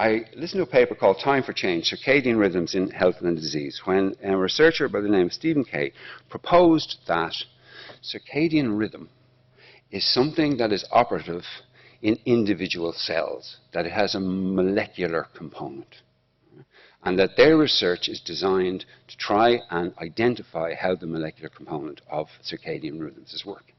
I listened to a paper called Time for Change, Circadian Rhythms in Health and Disease, when a researcher by the name of Stephen Kay proposed that circadian rhythm is something that is operative in individual cells, that it has a molecular component, and that their research is designed to try and identify how the molecular component of circadian rhythms is working.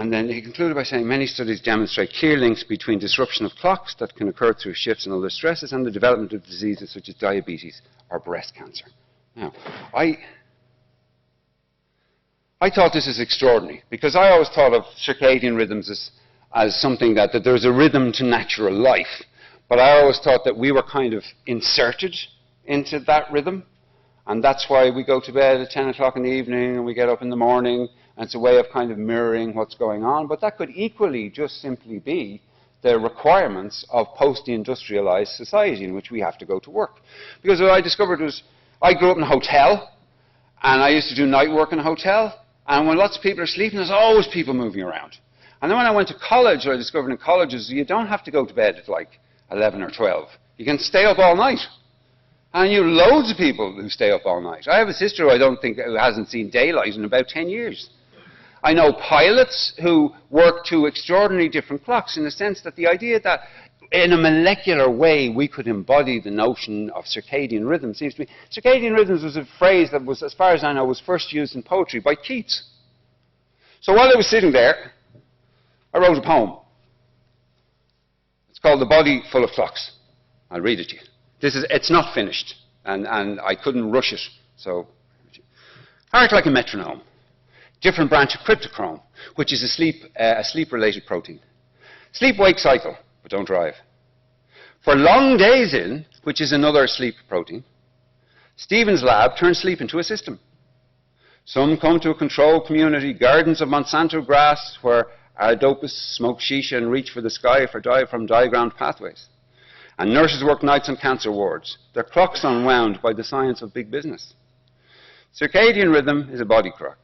And then he concluded by saying many studies demonstrate clear links between disruption of clocks that can occur through shifts and other stresses and the development of diseases such as diabetes or breast cancer. Now, I thought this is extraordinary because I always thought of circadian rhythms as something that there's a rhythm to natural life. But I always thought that we were kind of inserted into that rhythm. And that's why we go to bed at 10 o'clock in the evening and we get up in the morning. And it's a way of kind of mirroring what's going on. But that could equally just simply be the requirements of post-industrialized society in which we have to go to work. Because what I discovered was, I grew up in a hotel, and I used to do night work in a hotel. And when lots of people are sleeping, there's always people moving around. And then when I went to college, what I discovered in colleges, you don't have to go to bed at like 11 or 12. You can stay up all night. And I knew loads of people who stay up all night. I have a sister who hasn't seen daylight in about 10 years. I know pilots who work to extraordinarily different clocks, in the sense that the idea that in a molecular way we could embody the notion of circadian rhythm seems to me. Circadian rhythms was a phrase that was, as far as I know, was first used in poetry by Keats. So while I was sitting there, I wrote a poem. It's called The Body Full of Clocks. I'll read it to you. It's not finished, and I couldn't rush it, so. Heart like a metronome. Different branch of cryptochrome, which is a sleep-related protein. Sleep-wake cycle, but don't drive. For long days in, which is another sleep protein, Stephen's lab turns sleep into a system. Some come to a controlled community, gardens of Monsanto grass, where ardopists smoke shisha and reach for the sky from diagrammed pathways. And nurses work nights on cancer wards. Their clocks unwound by the science of big business. Circadian rhythm is a body clock.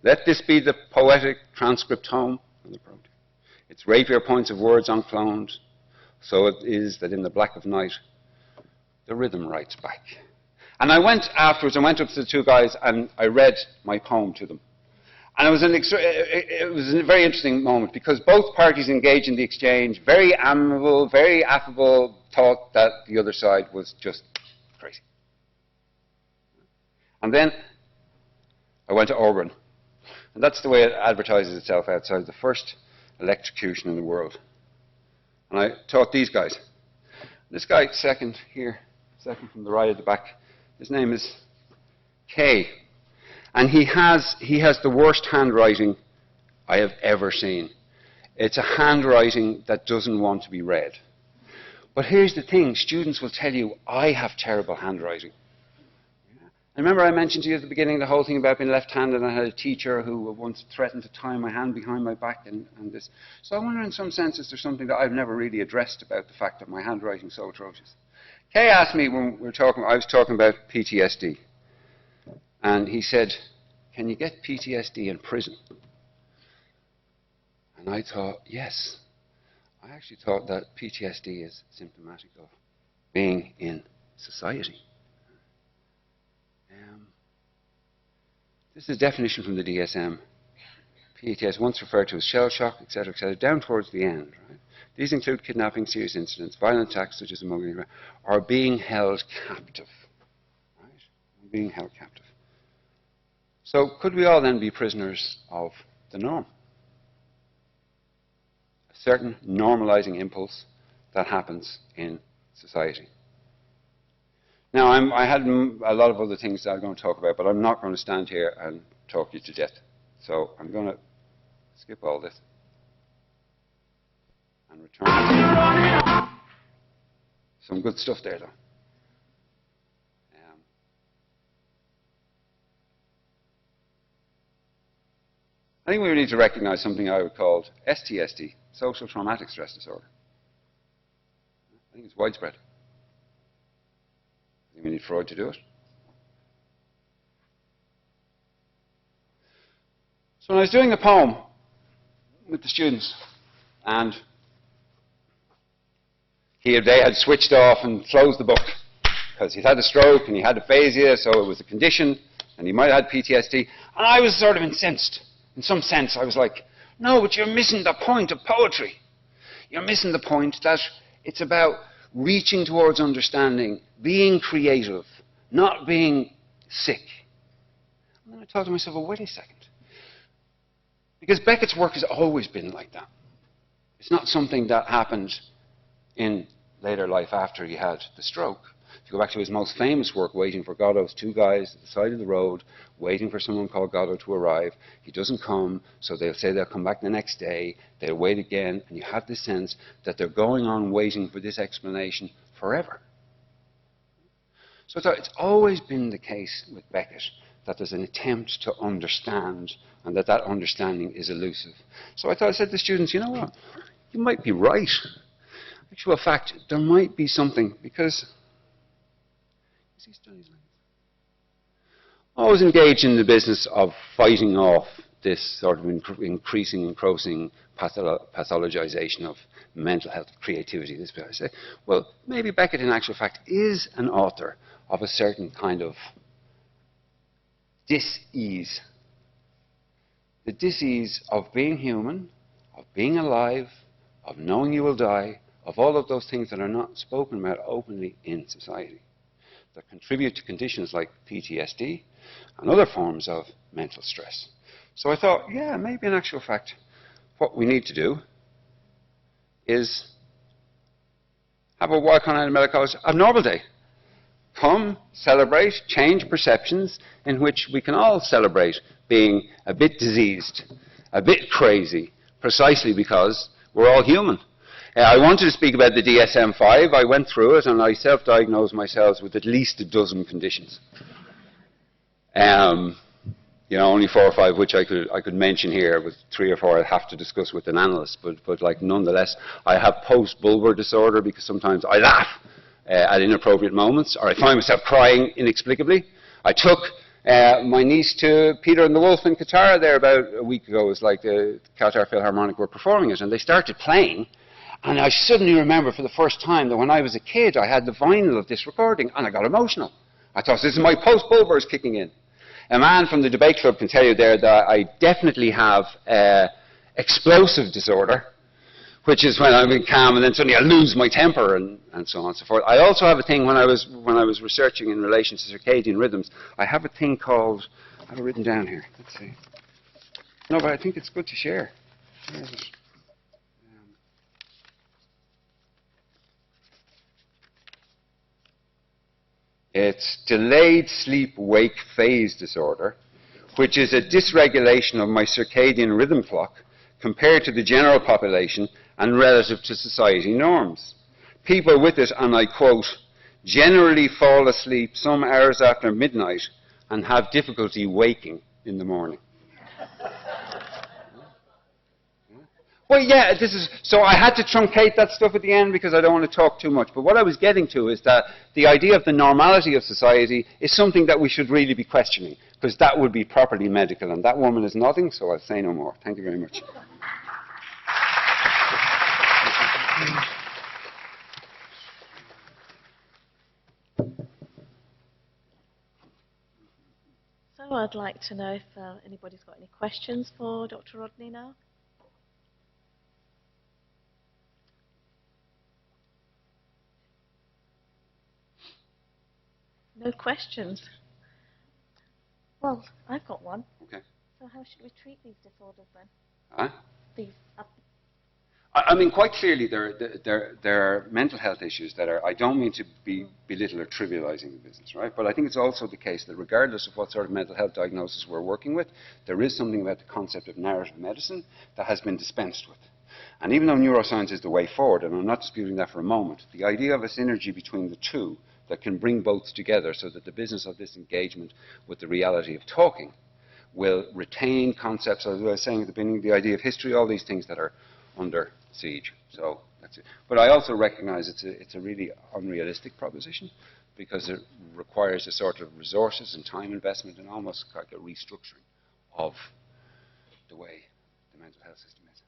Let this be the poetic transcriptome of the protein. Its rapier points of words uncloned. So it is that in the black of night, the rhythm writes back. And I went afterwards, I went up to the two guys and I read my poem to them. And it was a very interesting moment because both parties engaged in the exchange, very amiable, very affable, thought that the other side was just crazy. And then I went to Auburn. And that's the way it advertises itself outside, the first electrocution in the world. And I taught these guys. This guy, second from the right at the back, his name is Kay. And he has the worst handwriting I have ever seen. It's a handwriting that doesn't want to be read. But here's the thing, students will tell you, I have terrible handwriting. And remember I mentioned to you at the beginning the whole thing about being left-handed, and I had a teacher who once threatened to tie my hand behind my back and this. So I wonder in some sense is there something that I've never really addressed about the fact that my handwriting is so atrocious. Kay asked me when I was talking about PTSD. And he said, can you get PTSD in prison? And I thought, yes. I actually thought that PTSD is symptomatic of being in society. This is a definition from the DSM. PTSD, once referred to as shell shock, etc., down towards the end. Right? These include kidnapping, serious incidents, violent attacks such as a mugging, or being held captive. Right? Being held captive. So could we all then be prisoners of the norm? A certain normalizing impulse that happens in society. Now, I had a lot of other things that I'm going to talk about, but I'm not going to stand here and talk you to death. So I'm going to skip all this and return. Some good stuff there, though. I think we need to recognize something I would call STSD, social traumatic stress disorder. I think it's widespread. I think we need Freud to do it. So when I was doing a poem with the students, and they had switched off and closed the book because he'd had a stroke and he had aphasia, so it was a condition, and he might have had PTSD. And I was sort of incensed. In some sense, I was like, no, but you're missing the point of poetry. You're missing the point that it's about reaching towards understanding, being creative, not being sick. And then I thought to myself, well, wait a second. Because Beckett's work has always been like that. It's not something that happened in later life after he had the stroke. If you go back to his most famous work, Waiting for Godot, 2 guys at the side of the road waiting for someone called Godot to arrive. He doesn't come, so they'll say they'll come back the next day. They'll wait again, and you have this sense that they're going on waiting for this explanation forever. So I thought it's always been the case with Beckett that there's an attempt to understand, and that understanding is elusive. So I said to the students, you know what? You might be right. In actual fact, there might be something, because you see studies like this. I was engaged in the business of fighting off this sort of engrossing pathologization of mental health, creativity. This bit I say, well, maybe Beckett, in actual fact, is an author of a certain kind of dis-ease. The dis-ease of being human, of being alive, of knowing you will die, of all of those things that are not spoken about openly in society, that contribute to conditions like PTSD and other forms of mental stress. So I thought, yeah, maybe in actual fact, what we need to do is have a Wycon Medical College Abnormal Day. Come, celebrate, change perceptions in which we can all celebrate being a bit diseased, a bit crazy, precisely because we're all human. I wanted to speak about the DSM-5. I went through it and I self-diagnosed myself with at least a dozen conditions. You know, only 4 or 5 which I could mention here, with 3 or 4 I'd have to discuss with an analyst. But like, nonetheless, I have post-bulbar disorder because sometimes I laugh at inappropriate moments, or I find myself crying inexplicably. I took my niece to Peter and the Wolf in Qatar there about a week ago. It was like the Qatar Philharmonic were performing it, and they started playing. And I suddenly remember for the first time that when I was a kid, I had the vinyl of this recording, and I got emotional. I thought, this is my post-bulbars kicking in. A man from the debate club can tell you there that I definitely have explosive disorder, which is when I'm calm and then suddenly I lose my temper and so on and so forth. I also have a thing when I was researching in relation to circadian rhythms. I have a thing called, I have it written down here. Let's see. No, but I think it's good to share. Where is it? It's delayed sleep-wake phase disorder, which is a dysregulation of my circadian rhythm clock compared to the general population and relative to society norms. People with it, and I quote, generally fall asleep some hours after midnight and have difficulty waking in the morning. Well, yeah, so I had to truncate that stuff at the end because I don't want to talk too much. But what I was getting to is that the idea of the normality of society is something that we should really be questioning, because that would be properly medical. And that woman is nodding, so I'll say no more. Thank you very much. So I'd like to know if anybody's got any questions for Dr. Rodney now. No questions. Well, I've got one. Okay. So how should we treat these disorders then? Huh? These. I mean, quite clearly, there are mental health issues that are, I don't mean to belittle or trivializing the business, right? But I think it's also the case that regardless of what sort of mental health diagnosis we're working with, there is something about the concept of narrative medicine that has been dispensed with. And even though neuroscience is the way forward, and I'm not disputing that for a moment, the idea of a synergy between the two that can bring both together so that the business of this engagement with the reality of talking will retain concepts, as I was saying at the beginning, the idea of history, all these things that are under siege. So that's it. But I also recognize it's a really unrealistic proposition because it requires a sort of resources and time investment and almost like a restructuring of the way the mental health system is.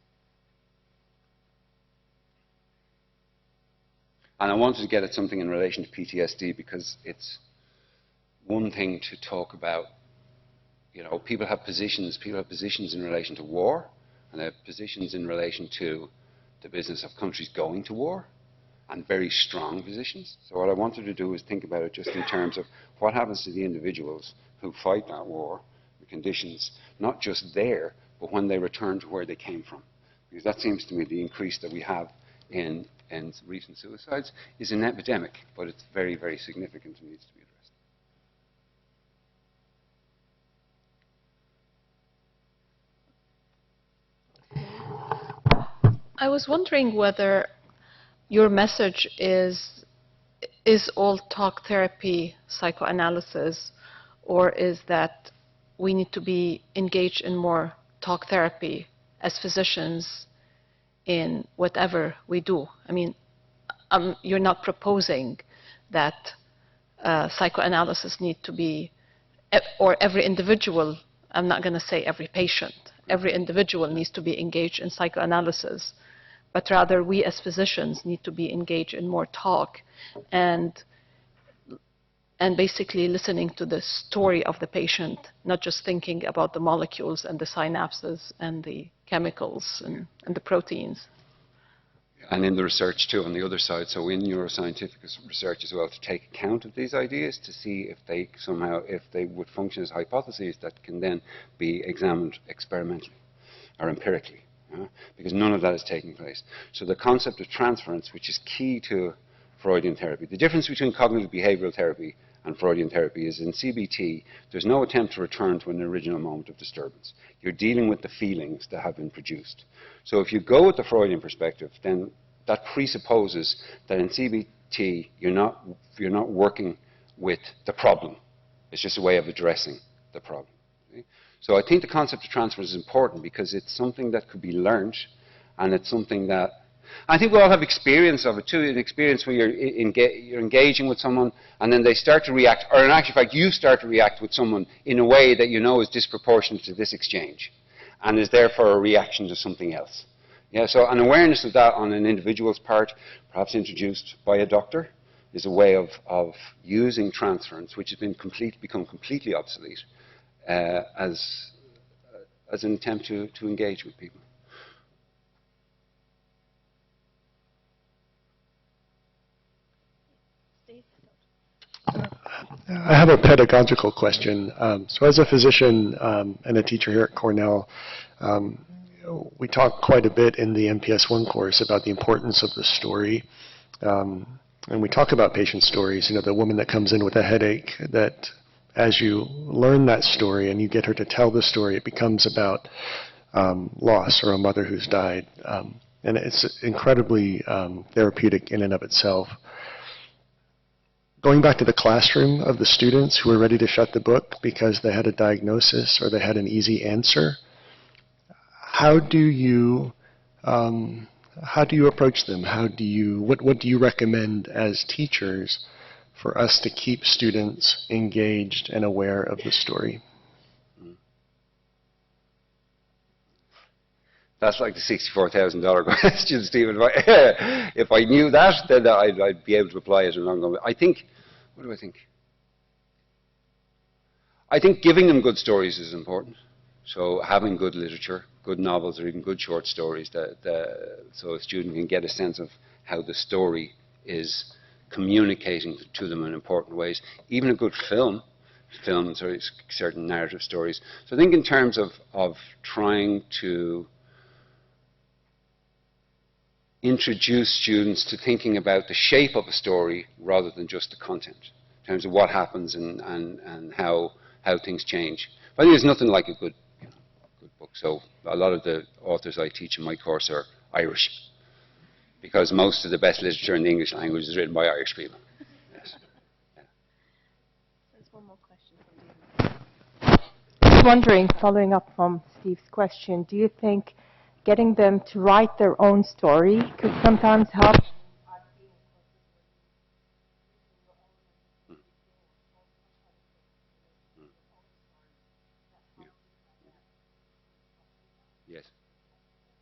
And I wanted to get at something in relation to PTSD because it's one thing to talk about, you know, people have positions in relation to war, and they have positions in relation to the business of countries going to war, and very strong positions. So what I wanted to do is think about it just in terms of what happens to the individuals who fight that war, the conditions, not just there, but when they return to where they came from. Because that seems to me the increase that we have in recent suicides is an epidemic, but it's very, very significant and needs to be addressed. I was wondering whether your message is all talk therapy, psychoanalysis, or is that we need to be engaged in more talk therapy as physicians in whatever we do? I mean, you're not proposing that psychoanalysis need to be, or every individual, I'm not going to say every patient, every individual needs to be engaged in psychoanalysis, but rather we as physicians need to be engaged in more talk and basically listening to the story of the patient, not just thinking about the molecules and the synapses and the chemicals and the proteins. And in the research too, on the other side, so in neuroscientific research as well, to take account of these ideas, to see if they somehow, if they would function as hypotheses that can then be examined experimentally or empirically, because none of that is taking place. So the concept of transference, which is key to Freudian therapy, the difference between cognitive behavioral therapy and Freudian therapy is in CBT, there's no attempt to return to an original moment of disturbance. You're dealing with the feelings that have been produced. So if you go with the Freudian perspective, then that presupposes that in CBT, you're not working with the problem. It's just a way of addressing the problem. Okay? So I think the concept of transference is important because it's something that could be learned, and it's something that I think we all have experience of it too, an experience where you're engaging with someone and then they start to react, or in actual fact you start to react with someone in a way that you know is disproportionate to this exchange and is therefore a reaction to something else. Yeah, so an awareness of that on an individual's part, perhaps introduced by a doctor, is a way of using transference, which has become completely obsolete, as an attempt to engage with people. I have a pedagogical question. So as a physician and a teacher here at Cornell, we talk quite a bit in the MPS 1 course about the importance of the story. And we talk about patient stories, you know, the woman that comes in with a headache, that as you learn that story and you get her to tell the story, it becomes about loss or a mother who's died. And it's incredibly therapeutic in and of itself. Going back to the classroom of the students who were ready to shut the book because they had a diagnosis or they had an easy answer, how do you approach them? What do you recommend as teachers for us to keep students engaged and aware of the story? That's like the $64,000 question, Stephen. If I knew that, then I'd be able to apply it along the way. I think, what do I think? I think giving them good stories is important. So having good literature, good novels, or even good short stories, so a student can get a sense of how the story is communicating to them in important ways. Even a good films or certain narrative stories. So I think in terms of trying to introduce students to thinking about the shape of a story rather than just the content, in terms of what happens and how things change. But I think there's nothing like a good book. So a lot of the authors I teach in my course are Irish, because most of the best literature in the English language is written by Irish people. Yes. Yeah. There's one more question from you. I was wondering, following up from Steve's question, do you think getting them to write their own story could sometimes help? Yes.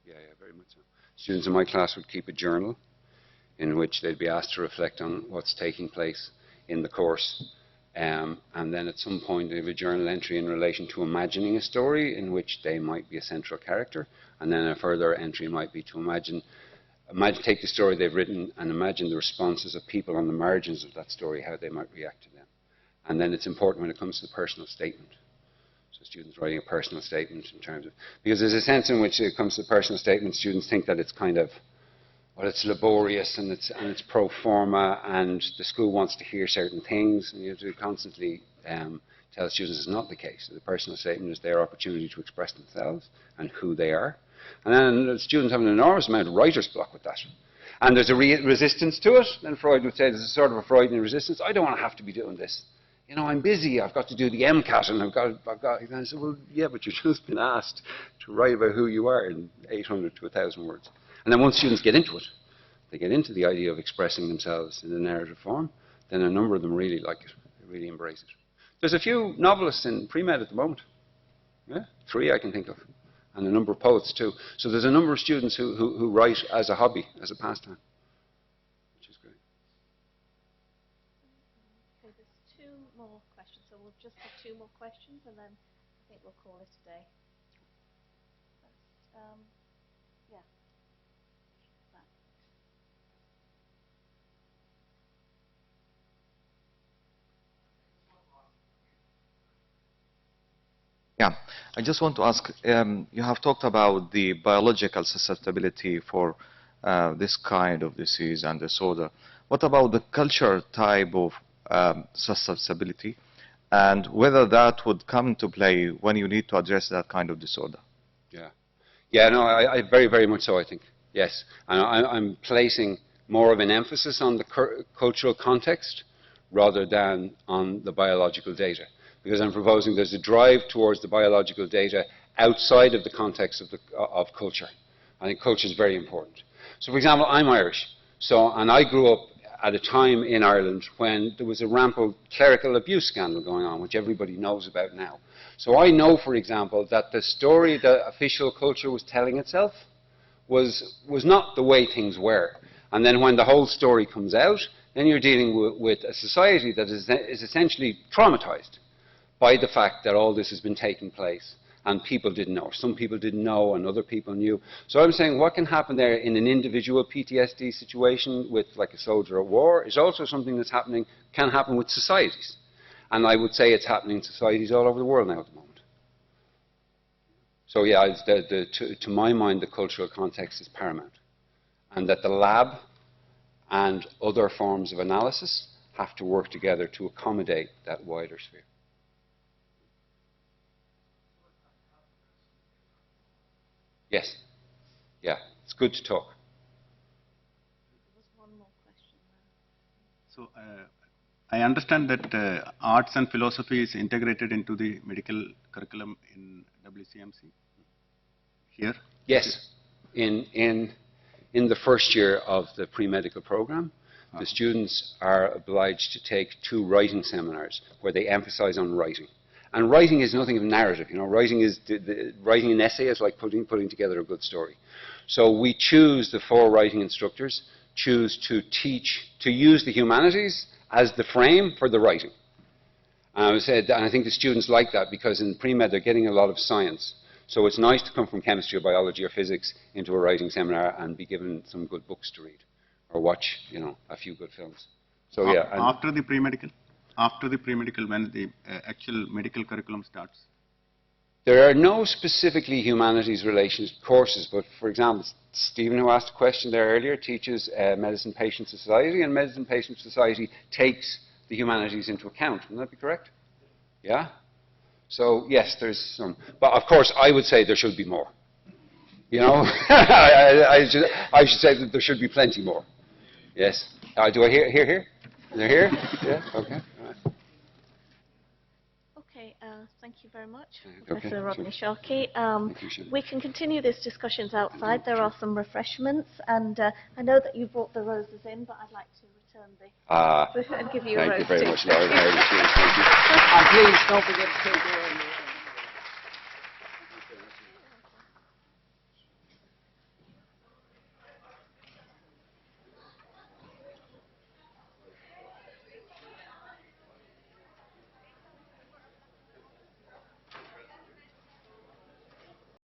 Yeah, very much so. Students in my class would keep a journal in which they'd be asked to reflect on what's taking place in the course. And then at some point they have a journal entry in relation to imagining a story in which they might be a central character. And then a further entry might be to take the story they've written and imagine the responses of people on the margins of that story, how they might react to them. And then it's important when it comes to the personal statement. So students writing a personal statement in terms of, because there's a sense in which it comes to the personal statement, students think that it's kind of, well, it's laborious and it's pro forma and the school wants to hear certain things, and you have to constantly tell students it's not the case. The personal statement is their opportunity to express themselves and who they are. And then the students have an enormous amount of writer's block with that. And there's a resistance to it, and Freud would say there's a sort of a Freudian resistance. I don't want to have to be doing this. You know, I'm busy, I've got to do the MCAT, and and I said, well, yeah, but you've just been asked to write about who you are in 800 to 1,000 words. And then once students get into it, they get into the idea of expressing themselves in a narrative form, then a number of them really like it, they really embrace it. There's a few novelists in pre-med at the moment. Yeah, 3 I can think of. And a number of poets too. So there's a number of students who write as a hobby, as a pastime, which is great. Okay, there's 2 more questions, so we'll just have 2 more questions and then I think we'll call it a day. Yeah. Yeah, I just want to ask, you have talked about the biological susceptibility for this kind of disease and disorder. What about the culture type of susceptibility, and whether that would come into play when you need to address that kind of disorder? Yeah. Yeah, no, I very, very much so, I think. Yes. And I'm placing more of an emphasis on the cultural context rather than on the biological data. Because I'm proposing there's a drive towards the biological data outside of the context of culture. I think culture is very important. So, for example, I'm Irish, and I grew up at a time in Ireland when there was a rampant clerical abuse scandal going on, which everybody knows about now. So I know, for example, that the story the official culture was telling itself was not the way things were. And then when the whole story comes out, then you're dealing with a society that is essentially traumatized by the fact that all this has been taking place and people didn't know. Some people didn't know and other people knew. So I'm saying what can happen there in an individual PTSD situation with like a soldier at war is also something that's can happen with societies. And I would say it's happening in societies all over the world now at the moment. So yeah, to my mind, the cultural context is paramount. And that the lab and other forms of analysis have to work together to accommodate that wider sphere. Yes. Yeah, it's good to talk. There was one more question there. So, I understand that arts and philosophy is integrated into the medical curriculum in WCMC here? Yes. In the first year of the pre-medical program, the students are obliged to take 2 writing seminars where they emphasize on writing. And writing is nothing of narrative. You know, writing an essay is like putting together a good story. So we choose, the 4 writing instructors choose to use the humanities as the frame for the writing. And I think the students like that because in pre-med they're getting a lot of science. So it's nice to come from chemistry or biology or physics into a writing seminar and be given some good books to read or watch, you know, a few good films. So yeah. After the pre-medical? After the pre-medical, when the actual medical curriculum starts? There are no specifically humanities relations courses, but for example, Stephen, who asked a question there earlier, teaches Medicine Patient Society, and Medicine Patient Society takes the humanities into account. Wouldn't that be correct? Yeah? So, yes, there's some. But of course, I would say there should be more. You know? I should say that there should be plenty more. Yes. Do I hear? They're here? Yeah? Okay. Okay, thank you very much, Professor Rodney Sharkey. You, we can continue these discussions outside. There are some refreshments, and I know that you brought the roses in, but I'd like to return the and give you a rose thank you very too. much, Laura. And please don't forget to take your